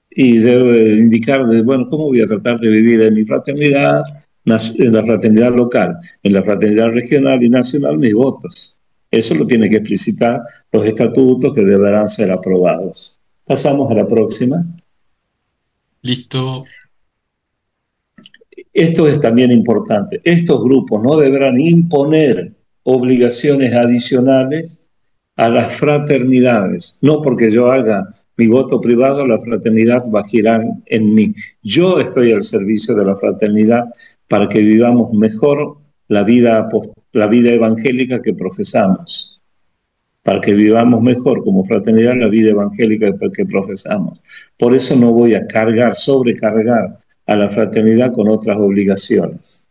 y debe indicar, bueno, cómo voy a tratar de vivir en mi fraternidad, en la fraternidad local, en la fraternidad regional y nacional, mis votos. Eso lo tiene que explicitar los estatutos que deberán ser aprobados. Pasamos a la próxima. Listo. Esto es también importante. Estos grupos no deberán imponer obligaciones adicionales a las fraternidades. No porque yo haga mi voto privado, la fraternidad va a girar en mí. Yo estoy al servicio de la fraternidad para que vivamos mejor la vida evangélica que profesamos. Para que vivamos mejor como fraternidad la vida evangélica que profesamos. Por eso no voy a sobrecargar a la fraternidad con otras obligaciones.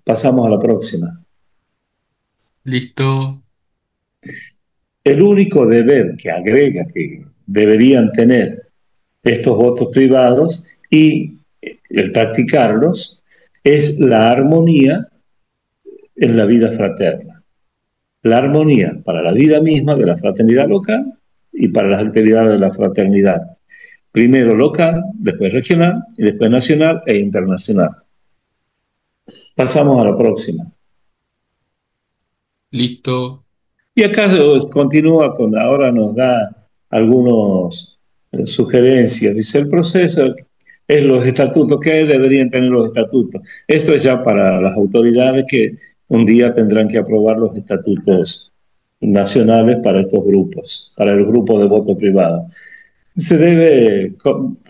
Pasamos a la próxima. Listo. El único deber que agrega que deberían tener estos votos privados y el practicarlos es la armonía en la vida fraterna. La armonía para la vida misma de la fraternidad local y para las actividades de la fraternidad. Primero local, después regional, y después nacional e internacional. Pasamos a la próxima. Listo. Y acá continúa ahora nos da algunas sugerencias. Dice, el proceso es los estatutos. ¿Qué deberían tener los estatutos? Esto es ya para las autoridades que un día tendrán que aprobar los estatutos nacionales para estos grupos, para el grupo de voto privado. Se debe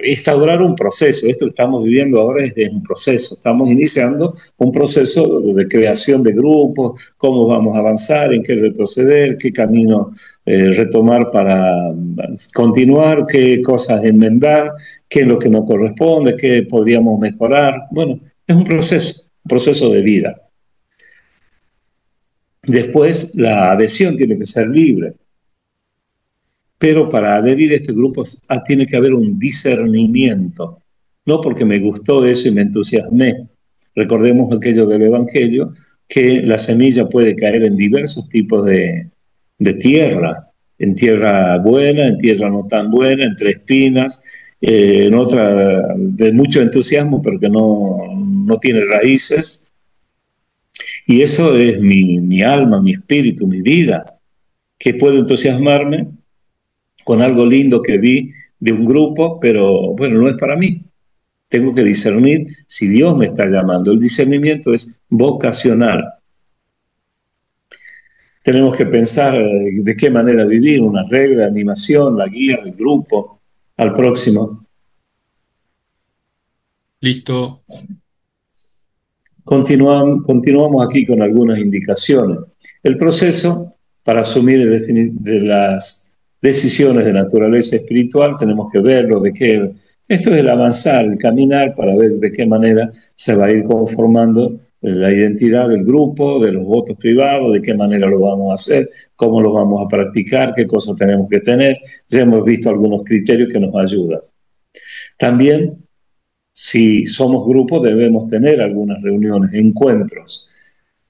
instaurar un proceso. Esto que estamos viviendo ahora es un proceso. Estamos iniciando un proceso de creación de grupos, cómo vamos a avanzar, en qué retroceder, qué camino retomar para continuar, qué cosas enmendar, qué es lo que nos corresponde, qué podríamos mejorar. Bueno, es un proceso de vida. Después, la adhesión tiene que ser libre. Pero para adherir a este grupo tiene que haber un discernimiento, no porque me gustó eso y me entusiasmé. Recordemos aquello del Evangelio, que la semilla puede caer en diversos tipos de tierra, en tierra buena, en tierra no tan buena, entre espinas, en otra de mucho entusiasmo, pero que no tiene raíces. Y eso es mi alma, mi espíritu, mi vida, que puede entusiasmarme con algo lindo que vi de un grupo, pero bueno, no es para mí. Tengo que discernir si Dios me está llamando. El discernimiento es vocacional. Tenemos que pensar de qué manera vivir, una regla, animación, la guía del grupo, al próximo. Listo. Continuamos aquí con algunas indicaciones. El proceso para asumir de las decisiones de naturaleza espiritual tenemos que verlo, esto es el avanzar, el caminar para ver de qué manera se va a ir conformando la identidad del grupo, de los votos privados, de qué manera lo vamos a hacer, cómo lo vamos a practicar, qué cosas tenemos que tener. Ya hemos visto algunos criterios que nos ayudan. También, si somos grupos, debemos tener algunas reuniones, encuentros.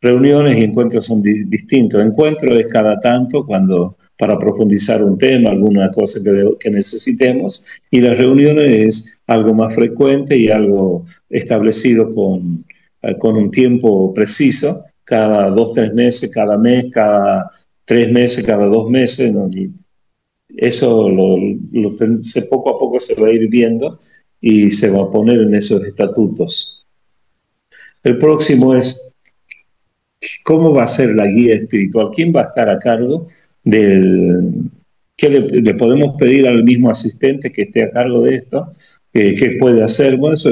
Reuniones y encuentros son distintos. Encuentro es cada tanto para profundizar un tema, alguna cosa que necesitemos, y las reuniones es algo más frecuente y algo establecido con un tiempo preciso, cada 2, 3 meses, cada mes, cada 3 meses, cada 2 meses, ¿no? Y eso poco a poco se va a ir viendo y se va a poner en esos estatutos. El próximo es cómo va a ser la guía espiritual, quién va a estar a cargo ¿qué le podemos pedir al mismo asistente que esté a cargo de esto? ¿Qué puede hacer? Bueno, eso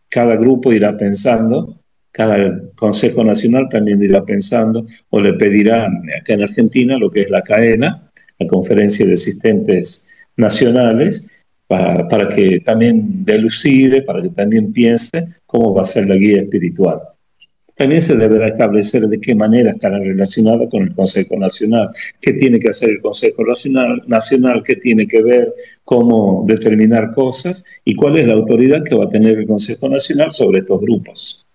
cada grupo irá pensando, cada Consejo Nacional también irá pensando, o le pedirá acá en Argentina lo que es la CAENA, la Conferencia de Asistentes Nacionales, para que también delucide, para que también piense cómo va a ser la guía espiritual. También se deberá establecer de qué manera estará relacionada con el Consejo Nacional, qué tiene que hacer el Consejo Nacional, qué tiene que ver, cómo determinar cosas y cuál es la autoridad que va a tener el Consejo Nacional sobre estos grupos.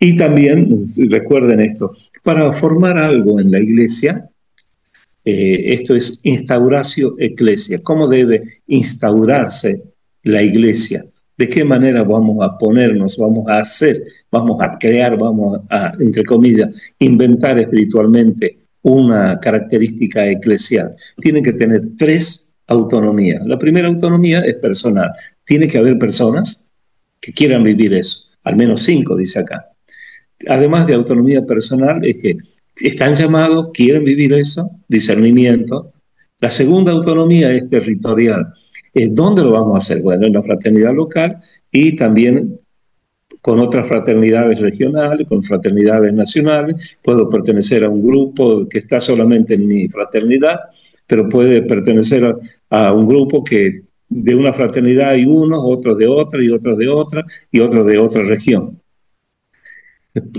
Y también, recuerden esto, para formar algo en la iglesia, esto es instauratio ecclesia, cómo debe instaurarse la iglesia, de qué manera vamos a ponernos, vamos a hacer, vamos a crear, vamos a, entre comillas, inventar espiritualmente una característica eclesial. Tiene que tener 3 autonomías. La primera autonomía es personal. Tiene que haber personas que quieran vivir eso, al menos 5, dice acá. Además de autonomía personal, es que están llamados, quieren vivir eso, discernimiento. La segunda autonomía es territorial. ¿Dónde lo vamos a hacer? Bueno, en la fraternidad local y también con otras fraternidades regionales, con fraternidades nacionales. Puedo pertenecer a un grupo que está solamente en mi fraternidad, pero puede pertenecer a un grupo que de una fraternidad hay unos, otros de otra y otros de otra y otros de otra región.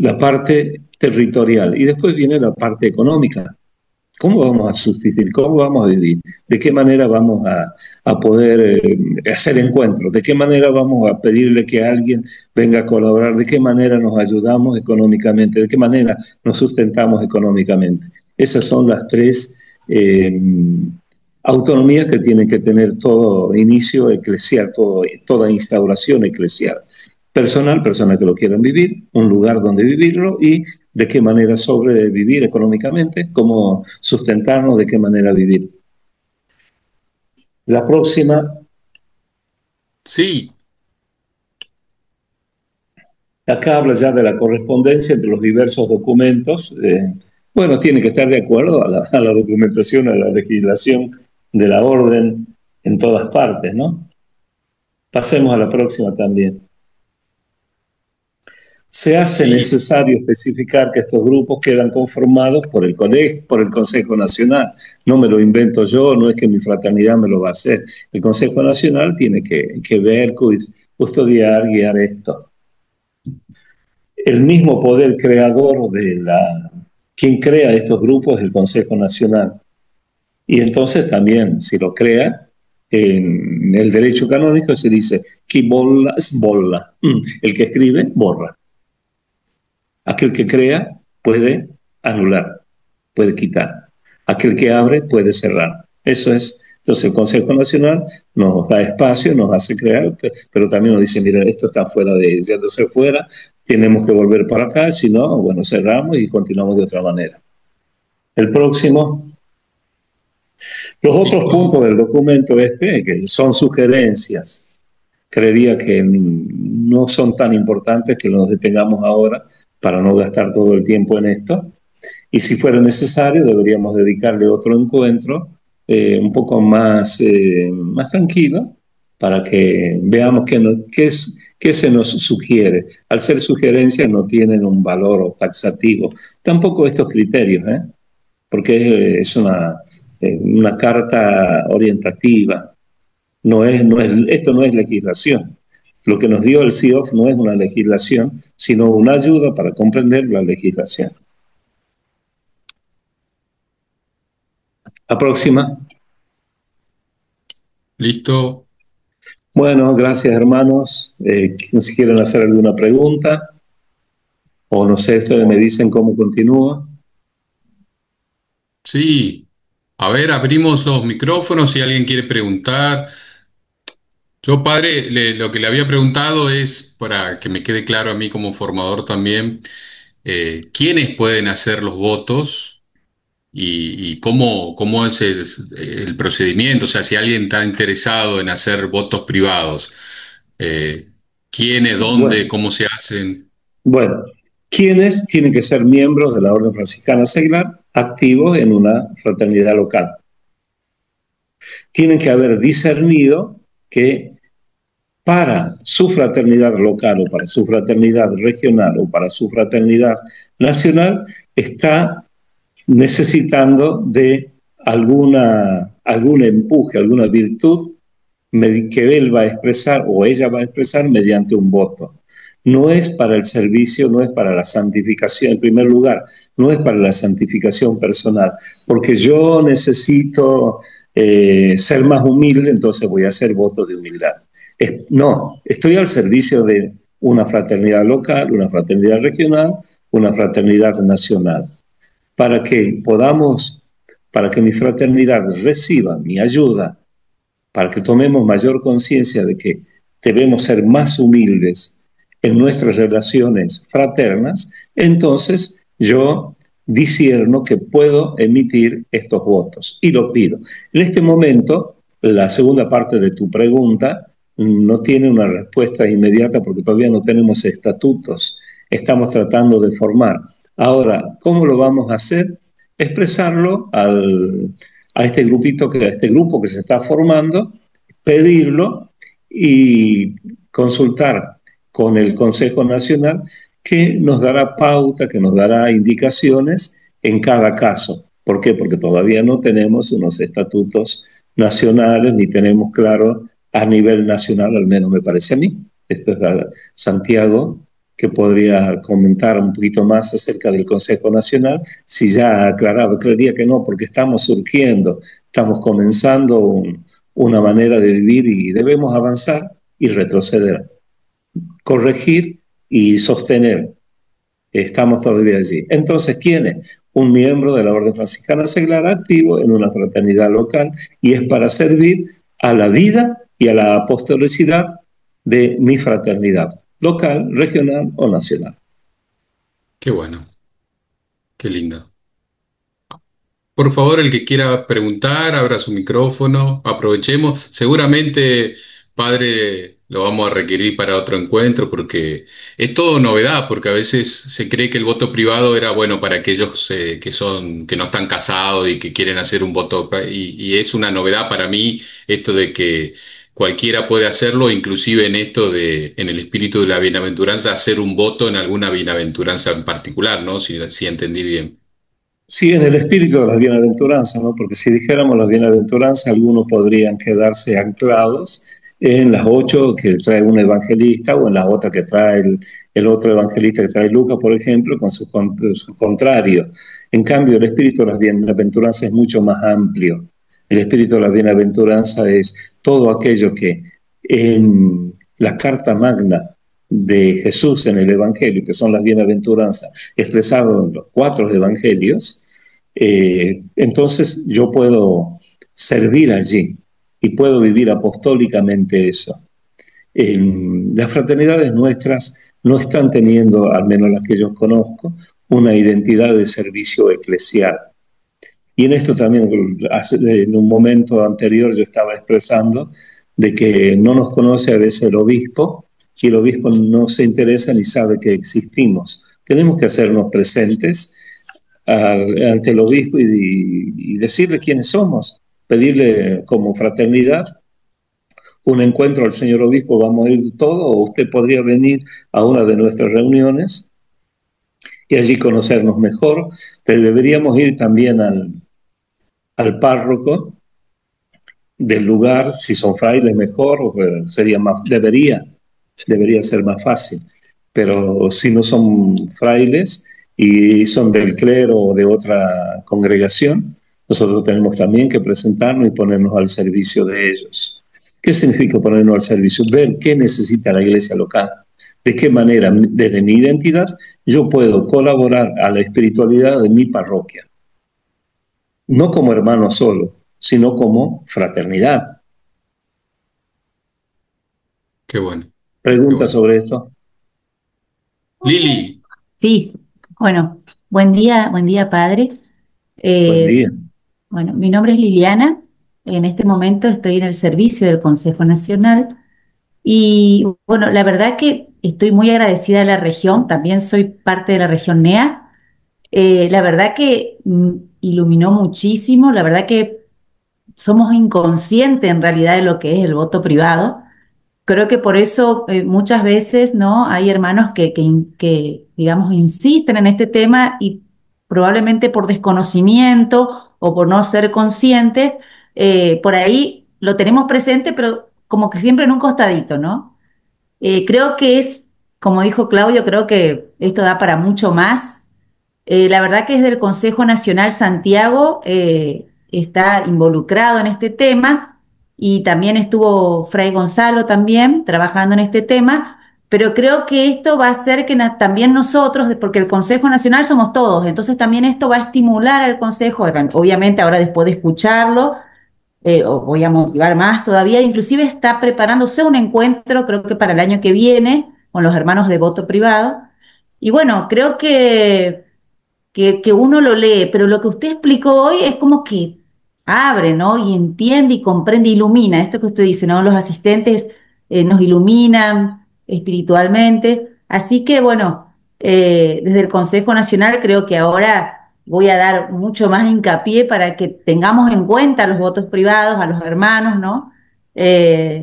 La parte territorial. Y después viene la parte económica. ¿Cómo vamos a subsistir? ¿Cómo vamos a vivir? ¿De qué manera vamos a poder hacer encuentros? ¿De qué manera vamos a pedirle que alguien venga a colaborar? ¿De qué manera nos ayudamos económicamente? ¿De qué manera nos sustentamos económicamente? Esas son las 3 autonomías que tiene que tener todo inicio eclesial, toda instauración eclesial. Personal, personas que lo quieran vivir, un lugar donde vivirlo y de qué manera sobrevivir económicamente, cómo sustentarnos, de qué manera vivir. La próxima. Sí. Acá habla ya de la correspondencia entre los diversos documentos. Bueno, tiene que estar de acuerdo a la documentación, a la legislación de la orden en todas partes, ¿no? Pasemos a la próxima también. Se hace necesario especificar que estos grupos quedan conformados por el colegio, por el Consejo Nacional. No me lo invento yo, no es que mi fraternidad me lo va a hacer. El Consejo Nacional tiene que ver, custodiar, guiar esto. El mismo poder creador quien crea estos grupos es el Consejo Nacional. Y entonces también, si lo crea, en el derecho canónico se dice, qui bolla sbolla. El que escribe, borra. Aquel que crea puede anular, puede quitar. Aquel que abre puede cerrar. Eso es. Entonces el Consejo Nacional nos da espacio, nos hace crear, pero también nos dice, mira, esto está fuera yéndose fuera, tenemos que volver para acá, si no, bueno, cerramos y continuamos de otra manera. El próximo. Los otros puntos del documento que son sugerencias, creería que no son tan importantes que nos detengamos ahora para no gastar todo el tiempo en esto. Y si fuera necesario, deberíamos dedicarle otro encuentro un poco más tranquilo para que veamos qué se nos sugiere. Al ser sugerencias no tienen un valor taxativo. Tampoco estos criterios, porque es una carta orientativa. Esto no es legislación. Lo que nos dio el CIOF no es una legislación, sino una ayuda para comprender la legislación. La próxima. Listo. Bueno, gracias hermanos. Si quieren hacer alguna pregunta, o no sé, ustedes me dicen cómo continúa. Sí. A ver, abrimos los micrófonos si alguien quiere preguntar. Yo, padre, lo que le había preguntado es, para que me quede claro a mí como formador también, ¿quiénes pueden hacer los votos y cómo es el procedimiento? O sea, si alguien está interesado en hacer votos privados, eh, ¿quiénes, dónde, Bueno, cómo se hacen? bueno, ¿quiénes tienen que ser miembros de la Orden Franciscana Seglar activos en una fraternidad local? Tienen que haber discernido que para su fraternidad local o para su fraternidad regional o para su fraternidad nacional está necesitando de algún empuje, alguna virtud que él va a expresar o ella va a expresar mediante un voto. No es para el servicio, no es para la santificación, en primer lugar, no es para la santificación personal, porque yo necesito ser más humilde, entonces voy a hacer voto de humildad. No, estoy al servicio de una fraternidad local, una fraternidad regional, una fraternidad nacional, para que para que mi fraternidad reciba mi ayuda, para que tomemos mayor conciencia de que debemos ser más humildes en nuestras relaciones fraternas, entonces yo discierno que puedo emitir estos votos y lo pido. En este momento, la segunda parte de tu pregunta no tiene una respuesta inmediata porque todavía no tenemos estatutos, estamos tratando de formar. Ahora, ¿cómo lo vamos a hacer? Expresarlo a este a este grupo que se está formando, pedirlo y consultar con el Consejo Nacional que nos dará pauta, que nos dará indicaciones en cada caso. ¿Por qué? Porque todavía no tenemos unos estatutos nacionales ni tenemos claro a nivel nacional, al menos me parece a mí. Esto es Santiago, que podría comentar un poquito más acerca del Consejo Nacional, si ya aclaraba, creería que no, porque estamos surgiendo, estamos comenzando una manera de vivir y debemos avanzar y retroceder, corregir y sostener. Estamos todavía allí. Entonces, ¿quién es? Un miembro de la Orden Franciscana Seglar activo en una fraternidad local y es para servir a la vida y a la apostolicidad de mi fraternidad, local, regional o nacional. Qué bueno, qué lindo. Por favor, el que quiera preguntar, abra su micrófono, aprovechemos. Seguramente, padre, lo vamos a requerir para otro encuentro porque es todo novedad, porque a veces se cree que el voto privado era bueno para aquellos que no están casados y que quieren hacer un voto, y es una novedad para mí esto de que cualquiera puede hacerlo, inclusive en en el espíritu de la bienaventuranza, hacer un voto en alguna bienaventuranza en particular, ¿no? Si entendí bien. Sí, en el espíritu de las bienaventuranzas, ¿no? Porque si dijéramos las bienaventuranzas, algunos podrían quedarse anclados en las 8 que trae un evangelista o en las otras que trae el otro evangelista que trae Lucas, por ejemplo, con su contrario. En cambio, el espíritu de las bienaventuranzas es mucho más amplio. El espíritu de la bienaventuranza es todo aquello que en la carta magna de Jesús en el Evangelio, que son las bienaventuranzas, expresado en los 4 evangelios, entonces yo puedo servir allí y puedo vivir apostólicamente eso. Las fraternidades nuestras no están teniendo, al menos las que yo conozco, una identidad de servicio eclesial. Y en esto también, en un momento anterior yo estaba expresando de que no nos conoce a veces el obispo y el obispo no se interesa ni sabe que existimos. Tenemos que hacernos presentes ante el obispo y decirle quiénes somos, pedirle como fraternidad un encuentro al señor obispo, vamos a ir todo, o usted podría venir a una de nuestras reuniones y allí conocernos mejor. Deberíamos ir también al párroco del lugar, si son frailes mejor, sería más, debería ser más fácil. Pero si no son frailes y son del clero o de otra congregación, nosotros tenemos también que presentarnos y ponernos al servicio de ellos. ¿Qué significa ponernos al servicio? Ver qué necesita la iglesia local, de qué manera, desde mi identidad, yo puedo colaborar a la espiritualidad de mi parroquia. No como hermano solo, sino como fraternidad. Qué bueno, qué ¿Preguntas bueno. sobre esto? Lili, Sí, bueno, buen día, padre. Buen Eh, día. bueno, mi nombre es Liliana. En este momento estoy en el servicio del Consejo Nacional y bueno, la verdad que estoy muy agradecida a la región. También soy parte de la región NEA. La verdad que iluminó muchísimo. La verdad que somos inconscientes en realidad de lo que es el voto privado. Creo que por eso muchas veces, ¿no? Hay hermanos que, digamos, insisten en este tema y probablemente por desconocimiento o por no ser conscientes, por ahí lo tenemos presente, pero como que siempre en un costadito, ¿no? Creo que es, como dijo Claudio, creo que esto da para mucho más. La verdad que desde el Consejo Nacional Santiago está involucrado en este tema y también estuvo Fray Gonzalo también trabajando en este tema, pero creo que esto va a hacer que también nosotros, porque el Consejo Nacional somos todos, entonces también esto va a estimular al Consejo, obviamente ahora después de escucharlo, os voy a motivar más todavía, inclusive está preparándose un encuentro, creo que para el año que viene, con los hermanos de voto privado. Y bueno, creo que uno lo lee, pero lo que usted explicó hoy es como que abre, ¿no? Y entiende y comprende, ilumina. Esto que usted dice, ¿no? Los asistentes nos iluminan espiritualmente. Así que, bueno, desde el Consejo Nacional creo que ahora voy a dar mucho más hincapié para que tengamos en cuenta los votos privados, a los hermanos, ¿no?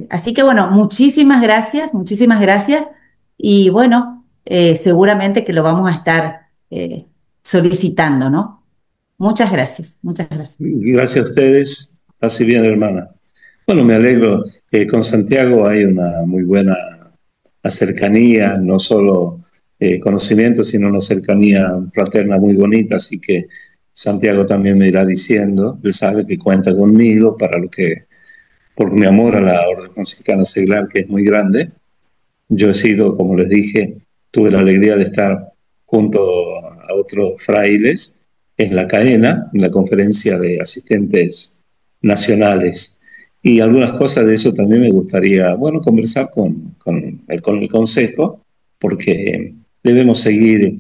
Así que, bueno, muchísimas gracias. Y bueno, seguramente que lo vamos a estar solicitando, ¿no? Muchas gracias, muchas gracias. Gracias a ustedes. Así bien, hermana. Bueno, me alegro. Con Santiago hay una muy buena cercanía, no solo conocimiento, sino una cercanía fraterna muy bonita. Así que Santiago también me irá diciendo, él sabe que cuenta conmigo para lo que, por mi amor a la Orden Franciscana Seglar, que es muy grande. Yo he sido, como les dije, tuve la alegría de estar junto a otros frailes en la cadena, en la conferencia de asistentes nacionales. Y algunas cosas de eso también me gustaría, bueno, conversar con el Consejo, porque debemos seguir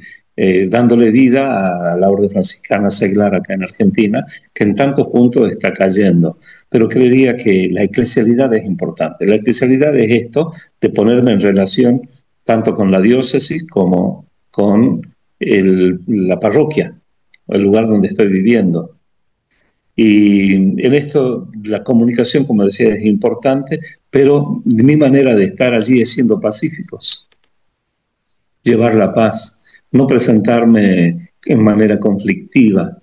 dándole vida a la Orden Franciscana Seglar acá en Argentina, que en tantos puntos está cayendo. Pero creería que la eclesialidad es importante. La eclesialidad es esto, de ponerme en relación tanto con la diócesis como con la parroquia, el lugar donde estoy viviendo. Y en esto la comunicación, como decía, es importante, pero mi manera de estar allí es siendo pacíficos, llevar la paz, no presentarme en manera conflictiva,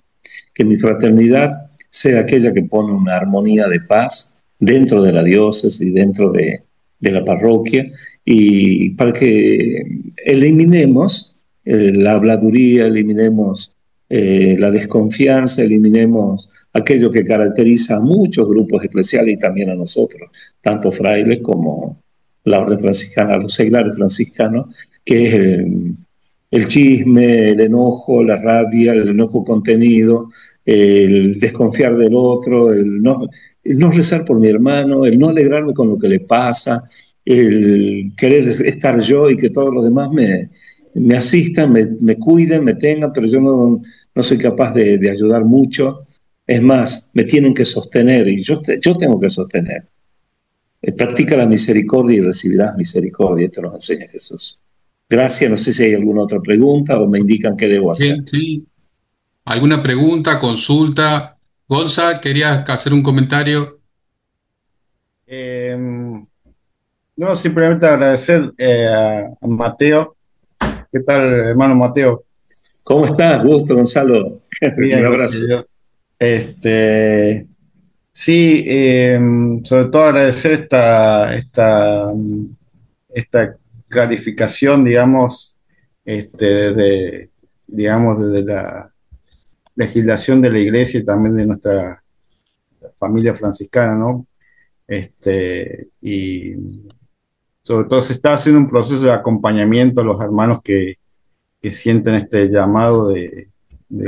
que mi fraternidad sea aquella que pone una armonía de paz dentro de la diócesis, dentro de la parroquia, y para que eliminemos la habladuría, eliminemos la desconfianza, eliminemos aquello que caracteriza a muchos grupos eclesiales y también a nosotros, tanto frailes como la orden franciscana, los seglares franciscanos, que es el chisme, el enojo, la rabia, el enojo contenido, el desconfiar del otro, el no rezar por mi hermano, el no alegrarme con lo que le pasa, el querer estar yo y que todos los demás me asistan, me cuiden, me tengan, pero yo no soy capaz de ayudar mucho. Es más, me tienen que sostener y yo tengo que sostener. Practica la misericordia y recibirás misericordia. Esto nos enseña Jesús. Gracias. No sé si hay alguna otra pregunta o me indican qué debo hacer. bien, sí. ¿Alguna pregunta, consulta? Gonza, ¿querías hacer un comentario? No, simplemente agradecer a Mateo. ¿Qué tal, hermano Mateo? ¿Cómo estás? Gusto, Gonzalo. Un Bien, gracias a abrazo. Dios. Sí, sobre todo agradecer esta clarificación, digamos, digamos, desde la legislación de la iglesia y también de nuestra familia franciscana, ¿no? Y sobre todo se está haciendo un proceso de acompañamiento a los hermanos que sienten este llamado de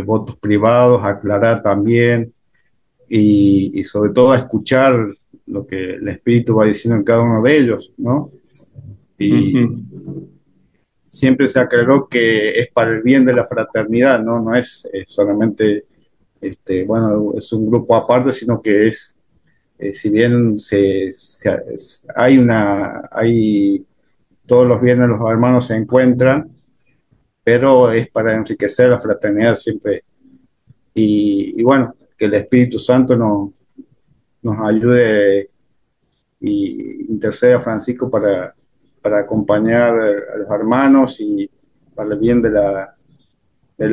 votos privados, aclarar también y sobre todo a escuchar lo que el Espíritu va diciendo en cada uno de ellos, ¿no? Y Ujú. siempre se aclaró que es para el bien de la fraternidad, ¿no? No es solamente, bueno, es un grupo aparte, sino que es, si bien hay todos los viernes los hermanos se encuentran, pero es para enriquecer la fraternidad siempre. Y bueno, que el Espíritu Santo nos ayude y interceda a Francisco para acompañar a los hermanos y para el bien de la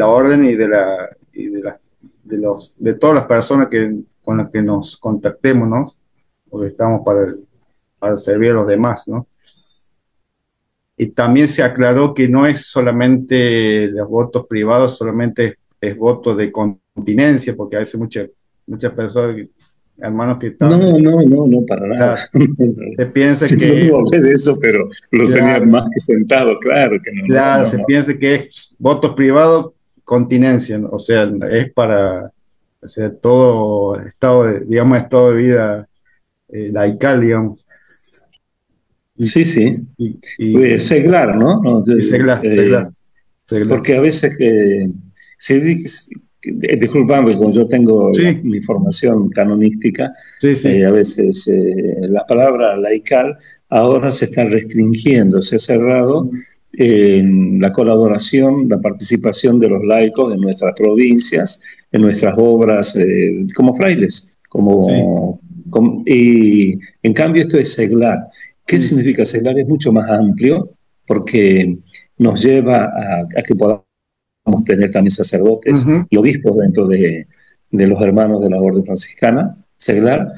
orden y de todas las personas con las que nos contactemos, ¿no? Porque estamos para servir a los demás, ¿no? Y también se aclaró que no es solamente los votos privados, solamente es voto de continencia, porque a veces muchas personas, hermanos que No, están, no, no, no, para nada. claro, se piensa Yo que, no hablé de eso, pero lo tenía claro, más que sentado, claro que no, no, claro, no, se no. piensa que es votos privados, continencia, ¿no? O sea, es para, o sea, todo estado digamos, estado de vida laical, digamos, y, Sí, sí. y Seglar, ¿no? No, seglar, seglar, seglar. porque a veces se dice, disculpame, como yo tengo Sí, mi formación canonística, sí, sí. a veces la palabra laical ahora se está restringiendo, se ha cerrado en la colaboración, la participación de los laicos en nuestras provincias, en nuestras obras como frailes, Sí. y en cambio esto es seglar. ¿Qué Mm, significa seglar? Es mucho más amplio porque nos lleva a que podamos tener también sacerdotes ujú, y obispos dentro de los hermanos de la Orden Franciscana, seglar,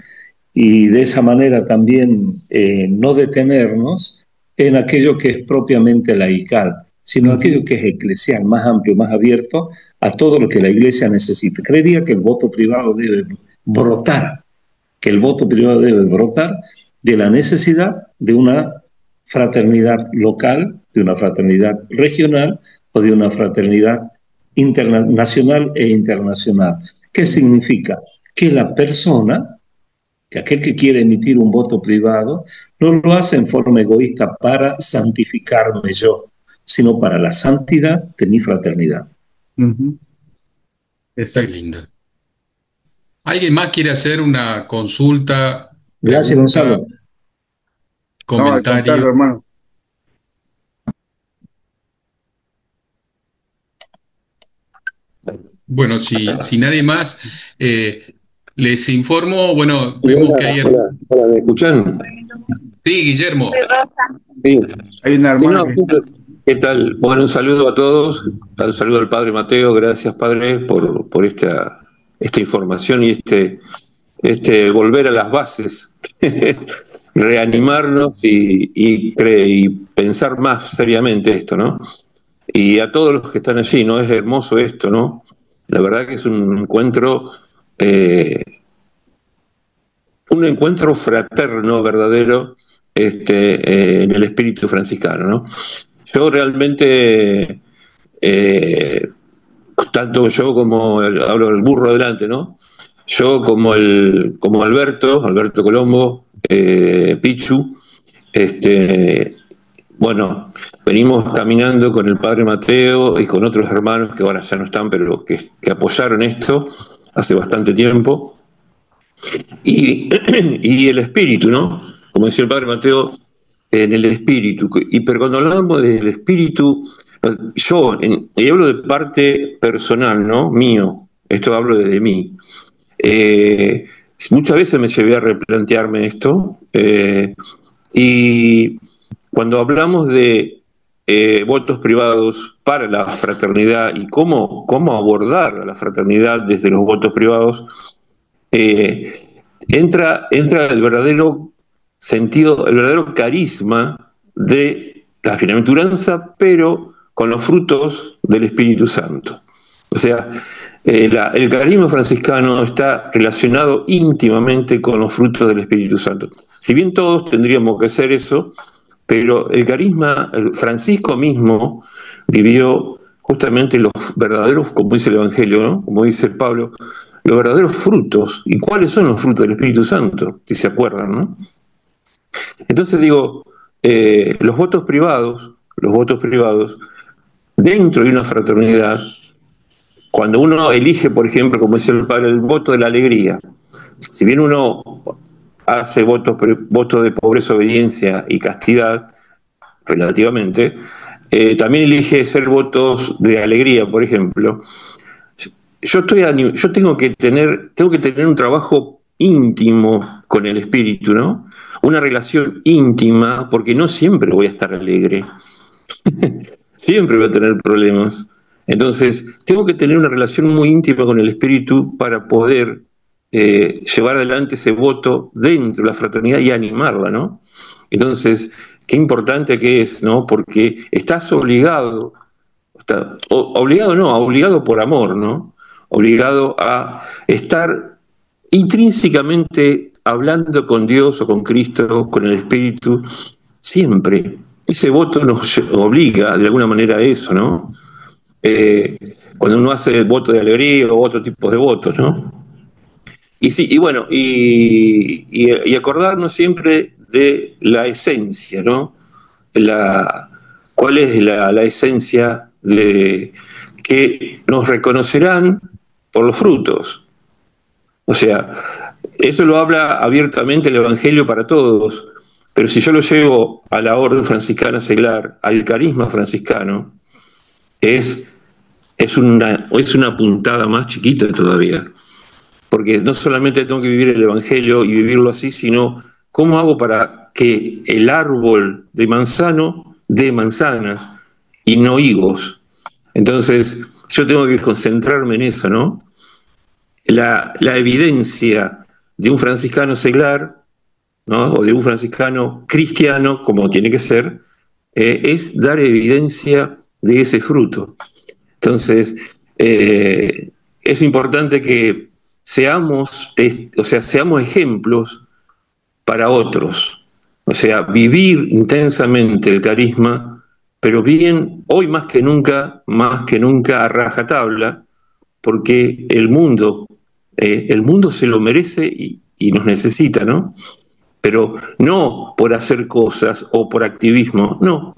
y de esa manera también no detenernos en aquello que es propiamente laical, sino aquello ujú, que es eclesial, más amplio, más abierto a todo lo que la Iglesia necesita. Creería que el voto privado debe brotar, que el voto privado debe brotar de la necesidad de una fraternidad local, de una fraternidad regional o de una fraternidad nacional e internacional. ¿Qué significa? Que la persona, que aquel que quiere emitir un voto privado, no lo hace en forma egoísta para santificarme yo, sino para la santidad de mi fraternidad. ujú. Qué Exacto. lindo. ¿Alguien más quiere hacer una consulta, Gracias, pregunta, Gonzalo. No, al comentario? contrario, hermano. Bueno, si nadie más, les informo, bueno, Sí, vemos que hola, hay... hola, hola, ¿me escuchan? Sí, Guillermo. Sí, Hay una sí, hermana no, que... ¿qué tal? Bueno, un saludo a todos, un saludo al Padre Mateo, gracias Padre por esta información y este volver a las bases, reanimarnos y pensar más seriamente esto, ¿no? Y a todos los que están allí, ¿no? Es hermoso esto, ¿no? La verdad que es eh, un encuentro fraterno, verdadero, en el espíritu franciscano, ¿no? Yo realmente, eh, tanto yo como hablo del burro adelante, ¿no? Yo como Alberto Colombo, Pichu, bueno, venimos caminando con el padre Mateo y con otros hermanos que ahora ya no están, pero que apoyaron esto hace bastante tiempo. Y, y el espíritu, ¿no? Como decía el padre Mateo, en el espíritu. Pero cuando hablamos del espíritu, Y hablo de parte personal, ¿no? Mío, esto hablo desde mí. Eh, Muchas veces me llevé a replantearme esto, y cuando hablamos de votos privados para la fraternidad y cómo abordar a la fraternidad desde los votos privados, entra el verdadero sentido, el verdadero carisma de la bienaventuranza, pero con los frutos del Espíritu Santo. O sea, el carisma franciscano está relacionado íntimamente con los frutos del Espíritu Santo. Si bien todos tendríamos que hacer eso, pero el carisma, Francisco mismo vivió justamente los verdaderos, como dice el Evangelio, ¿no? Como dice Pablo, los verdaderos frutos. ¿Y cuáles son los frutos del Espíritu Santo? Si se acuerdan, ¿no? Entonces digo, los votos privados, dentro de una fraternidad, cuando uno elige, por ejemplo, como decía el padre, el voto de la alegría, si bien uno hace votos de pobreza, obediencia y castidad, relativamente, también elige ser votos de alegría, por ejemplo. Yo tengo que tener un trabajo íntimo con el espíritu, ¿no? Una relación íntima, porque no siempre voy a estar alegre, siempre voy a tener problemas. Entonces, tengo que tener una relación muy íntima con el espíritu para poder llevar adelante ese voto dentro de la fraternidad y animarla, ¿no? Entonces, qué importante que es, ¿no? Porque estás obligado, obligado no, obligado por amor, ¿no? Obligado a estar intrínsecamente hablando con Dios o con Cristo, con el Espíritu, siempre. Ese voto nos obliga de alguna manera a eso, ¿no? Eh, Cuando uno hace el voto de alegría o otro tipo de votos, ¿no? Y sí, y bueno, y acordarnos siempre de la esencia, ¿no? La, ¿Cuál es la esencia de que nos reconocerán por los frutos? O sea, eso lo habla abiertamente el Evangelio para todos, pero si yo lo llevo a la orden franciscana seglar, al carisma franciscano, es, es una puntada más chiquita todavía. Porque no solamente tengo que vivir el Evangelio y vivirlo así, sino cómo hago para que el árbol de manzano dé manzanas y no higos. Entonces, yo tengo que concentrarme en eso, ¿no? La evidencia de un franciscano seglar, ¿no? O de un franciscano cristiano, como tiene que ser, es dar evidencia de ese fruto. Entonces, es importante que seamos ejemplos para otros. O sea, vivir intensamente el carisma, pero bien, hoy más que nunca a rajatabla, porque el mundo se lo merece y nos necesita, ¿no? Pero no por hacer cosas o por activismo, no,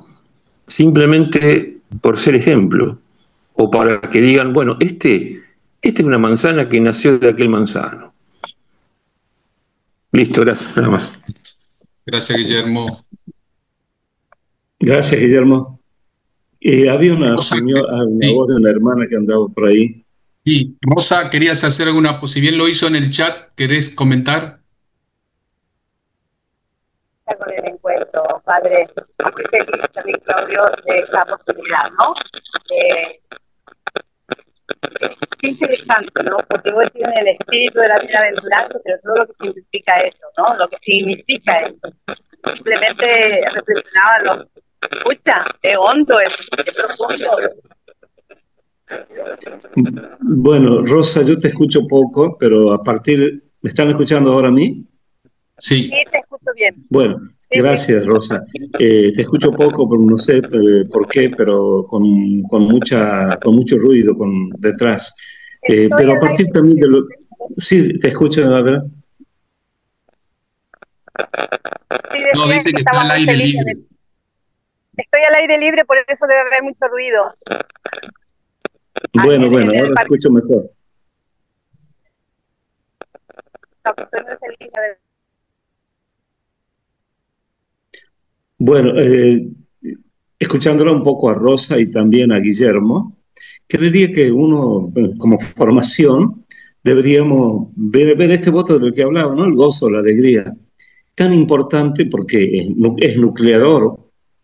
simplemente por ser ejemplo, o para que digan, bueno, este es una manzana que nació de aquel manzano. Listo, gracias, nada más. Gracias, Guillermo. Gracias, Guillermo. Había una Rosa, señora, una sí, voz de una hermana que andaba por ahí. y Rosa, querías hacer si bien lo hizo en el chat, ¿querés comentar? Con el encuentro, padre, muy feliz también, Claudio, de esta oportunidad, ¿no? Qué interesante, ¿no? Porque vos tienes el espíritu de la bienaventuranza, pero todo lo que significa eso, ¿no? Lo que significa eso. Simplemente reflexionaba, escucha, es hondo, es profundo. Bueno, Rosa, yo te escucho poco, pero ¿me están escuchando ahora a mí? Sí. Sí, te escucho bien. Bueno, Sí, gracias, sí. Rosa. Te escucho poco, pero no sé por qué, pero con mucho ruido detrás. Estoy Pero a al partir aire también de libre. lo... Sí, te escucho, ¿verdad? Sí, No, decía dice que que está estaba al muy aire feliz libre. Estoy al aire libre, por eso debe haber mucho ruido. Aquí Bueno, en el ahora te parque. escucho mejor. Estoy muy feliz de ver. Bueno, escuchándola un poco a Rosa y también a Guillermo, creería que uno, como formación, deberíamos ver este voto del que hablaba, ¿no? El gozo, la alegría, tan importante porque es nucleador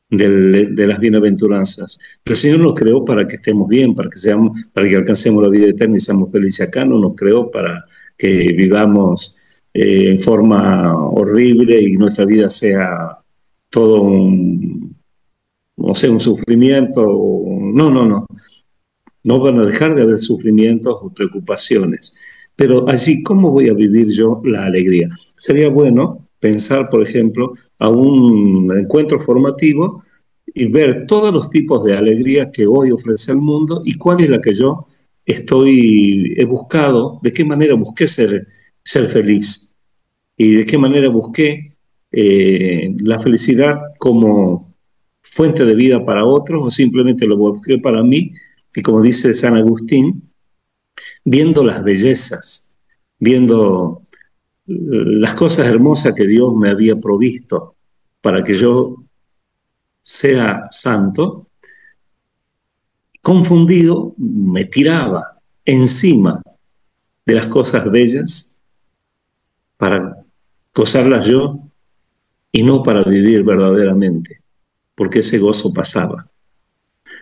de las bienaventuranzas. El Señor nos creó para que estemos bien, para que alcancemos la vida eterna y seamos felices acá, no nos creó para que vivamos en forma horrible y nuestra vida sea todo no sé, un sufrimiento. No, no, no. No van a dejar de haber sufrimientos o preocupaciones. Pero allí, ¿cómo voy a vivir yo la alegría? Sería bueno pensar, por ejemplo, a un encuentro formativo y ver todos los tipos de alegría que hoy ofrece el mundo y cuál es la que yo he buscado, de qué manera busqué ser feliz y de qué manera busqué la felicidad como fuente de vida para otros o simplemente lo busqué para mí y como dice San Agustín, viendo las bellezas, viendo las cosas hermosas que Dios me había provisto para que yo sea santo, confundido me tiraba encima de las cosas bellas para gozarlas yo y no para vivir verdaderamente, porque ese gozo pasaba.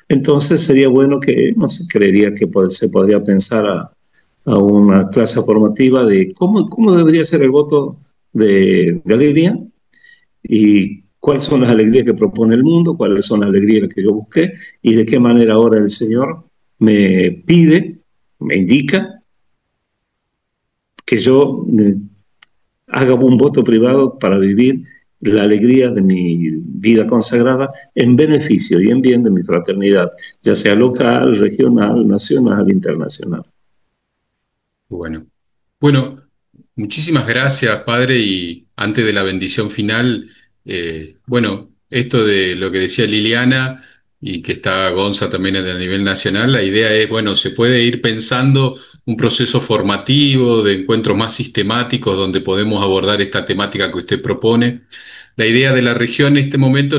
Entonces sería bueno que, no sé, creería que se podría pensar a una clase formativa de cómo debería ser el voto de alegría y cuáles son las alegrías que propone el mundo, cuáles son las alegrías que yo busqué y de qué manera ahora el Señor me pide, me indica que yo haga un voto privado para vivir la alegría de mi vida consagrada en beneficio y en bien de mi fraternidad, ya sea local, regional, nacional, internacional. Bueno, bueno, muchísimas gracias, Padre, y antes de la bendición final, bueno, esto de lo que decía Liliana y que está Gonza también a nivel nacional, la idea es, bueno, se puede ir pensando un proceso formativo de encuentros más sistemáticos donde podemos abordar esta temática que usted propone. La idea de la región en este momento,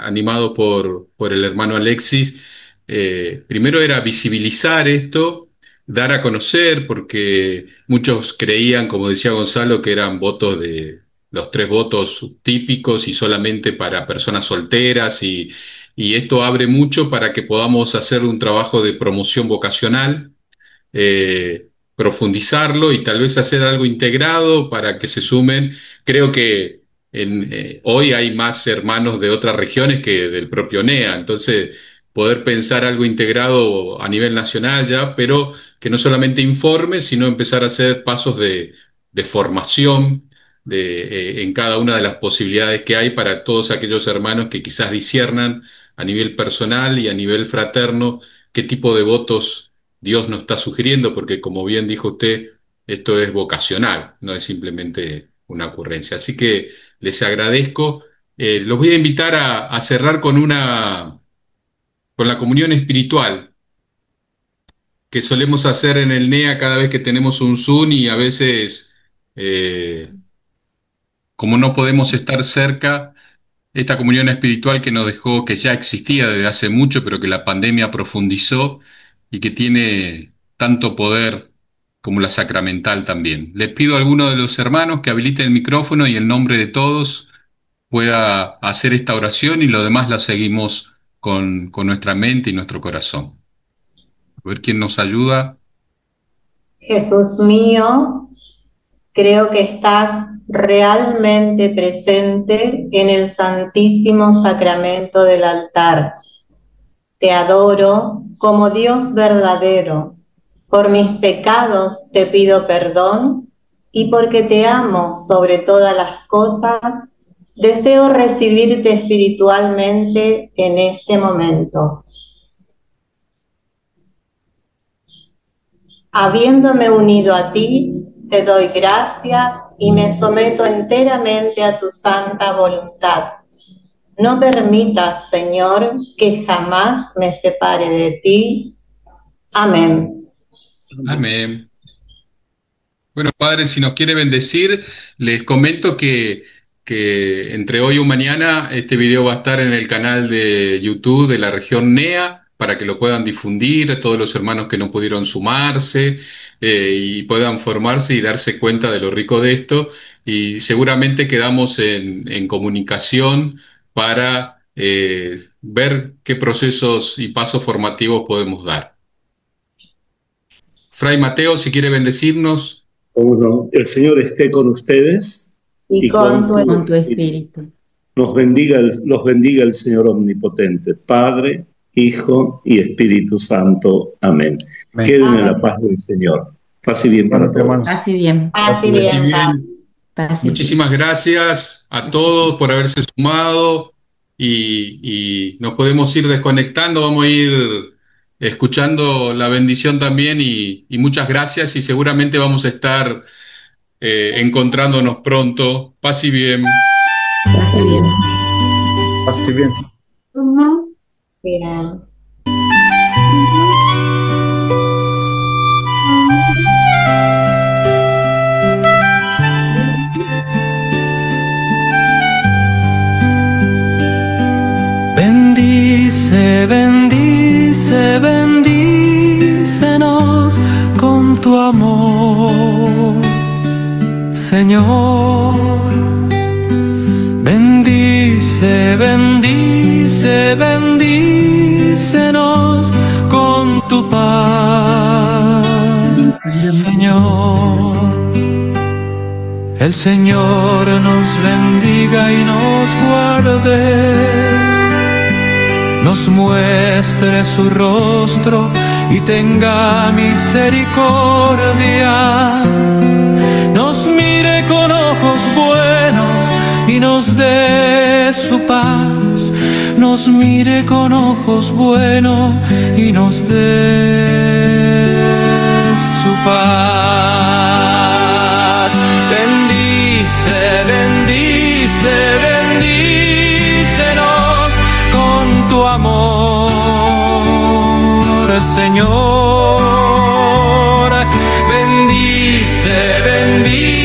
animado por el hermano Alexis, primero era visibilizar esto, dar a conocer, porque muchos creían, como decía Gonzalo, que eran votos de los tres votos típicos y solamente para personas solteras, y esto abre mucho para que podamos hacer un trabajo de promoción vocacional, profundizarlo y tal vez hacer algo integrado para que se sumen. Creo que hoy hay más hermanos de otras regiones que del propio NEA, entonces poder pensar algo integrado a nivel nacional ya, pero que no solamente informe, sino empezar a hacer pasos de formación en cada una de las posibilidades que hay para todos aquellos hermanos que quizás disciernan a nivel personal y a nivel fraterno qué tipo de votos Dios nos está sugiriendo, porque como bien dijo usted, esto es vocacional, no es simplemente una ocurrencia. Así que les agradezco. Los voy a invitar a cerrar con la comunión espiritual que solemos hacer en el NEA cada vez que tenemos un Zoom y a veces, eh, como no podemos estar cerca, esta comunión espiritual que nos dejó, que ya existía desde hace mucho, pero que la pandemia profundizó y que tiene tanto poder como la sacramental también. Les pido a alguno de los hermanos que habiliten el micrófono y en nombre de todos pueda hacer esta oración y lo demás la seguimos con nuestra mente y nuestro corazón. A ver quién nos ayuda. Jesús mío, creo que estás realmente presente en el Santísimo Sacramento del altar. Te adoro como Dios verdadero. Por mis pecados te pido perdón y porque te amo sobre todas las cosas, deseo recibirte espiritualmente en este momento. Habiéndome unido a ti, te doy gracias y me someto enteramente a tu santa voluntad. No permitas, Señor, que jamás me separe de ti. Amén. Amén. Bueno, Padre, si nos quiere bendecir, les comento que que entre hoy o mañana este video va a estar en el canal de YouTube de la región NEA para que lo puedan difundir a todos los hermanos que no pudieron sumarse y puedan formarse y darse cuenta de lo rico de esto. Y seguramente quedamos en comunicación para ver qué procesos y pasos formativos podemos dar. Fray Mateo, si quiere bendecirnos. Bueno, el Señor esté con ustedes y con tu tu espíritu. los bendiga el Señor omnipotente, Padre, Hijo y Espíritu Santo. Amén. Amén. Queden en Amén. la paz del Señor. Paz y bien para todos. Hermanos. Así bien. Así Así bien, bien. Padre. Así bien. Muchísimas gracias a todos por haberse sumado y nos podemos ir desconectando, vamos a ir escuchando la bendición también y muchas gracias y seguramente vamos a estar encontrándonos pronto. Paz y bien. Así bien. Así bien. Bien. Bendice, bendice, bendícenos con tu amor, Señor. Bendice, bendice, bendícenos con tu paz, Señor. El Señor nos bendiga y nos guarde, nos muestre su rostro y tenga misericordia, nos mire con ojos buenos y nos dé su paz, nos mire con ojos buenos y nos dé su paz. Bendice, bendice, bendícenos con tu amor, Señor. Bendice, bendice.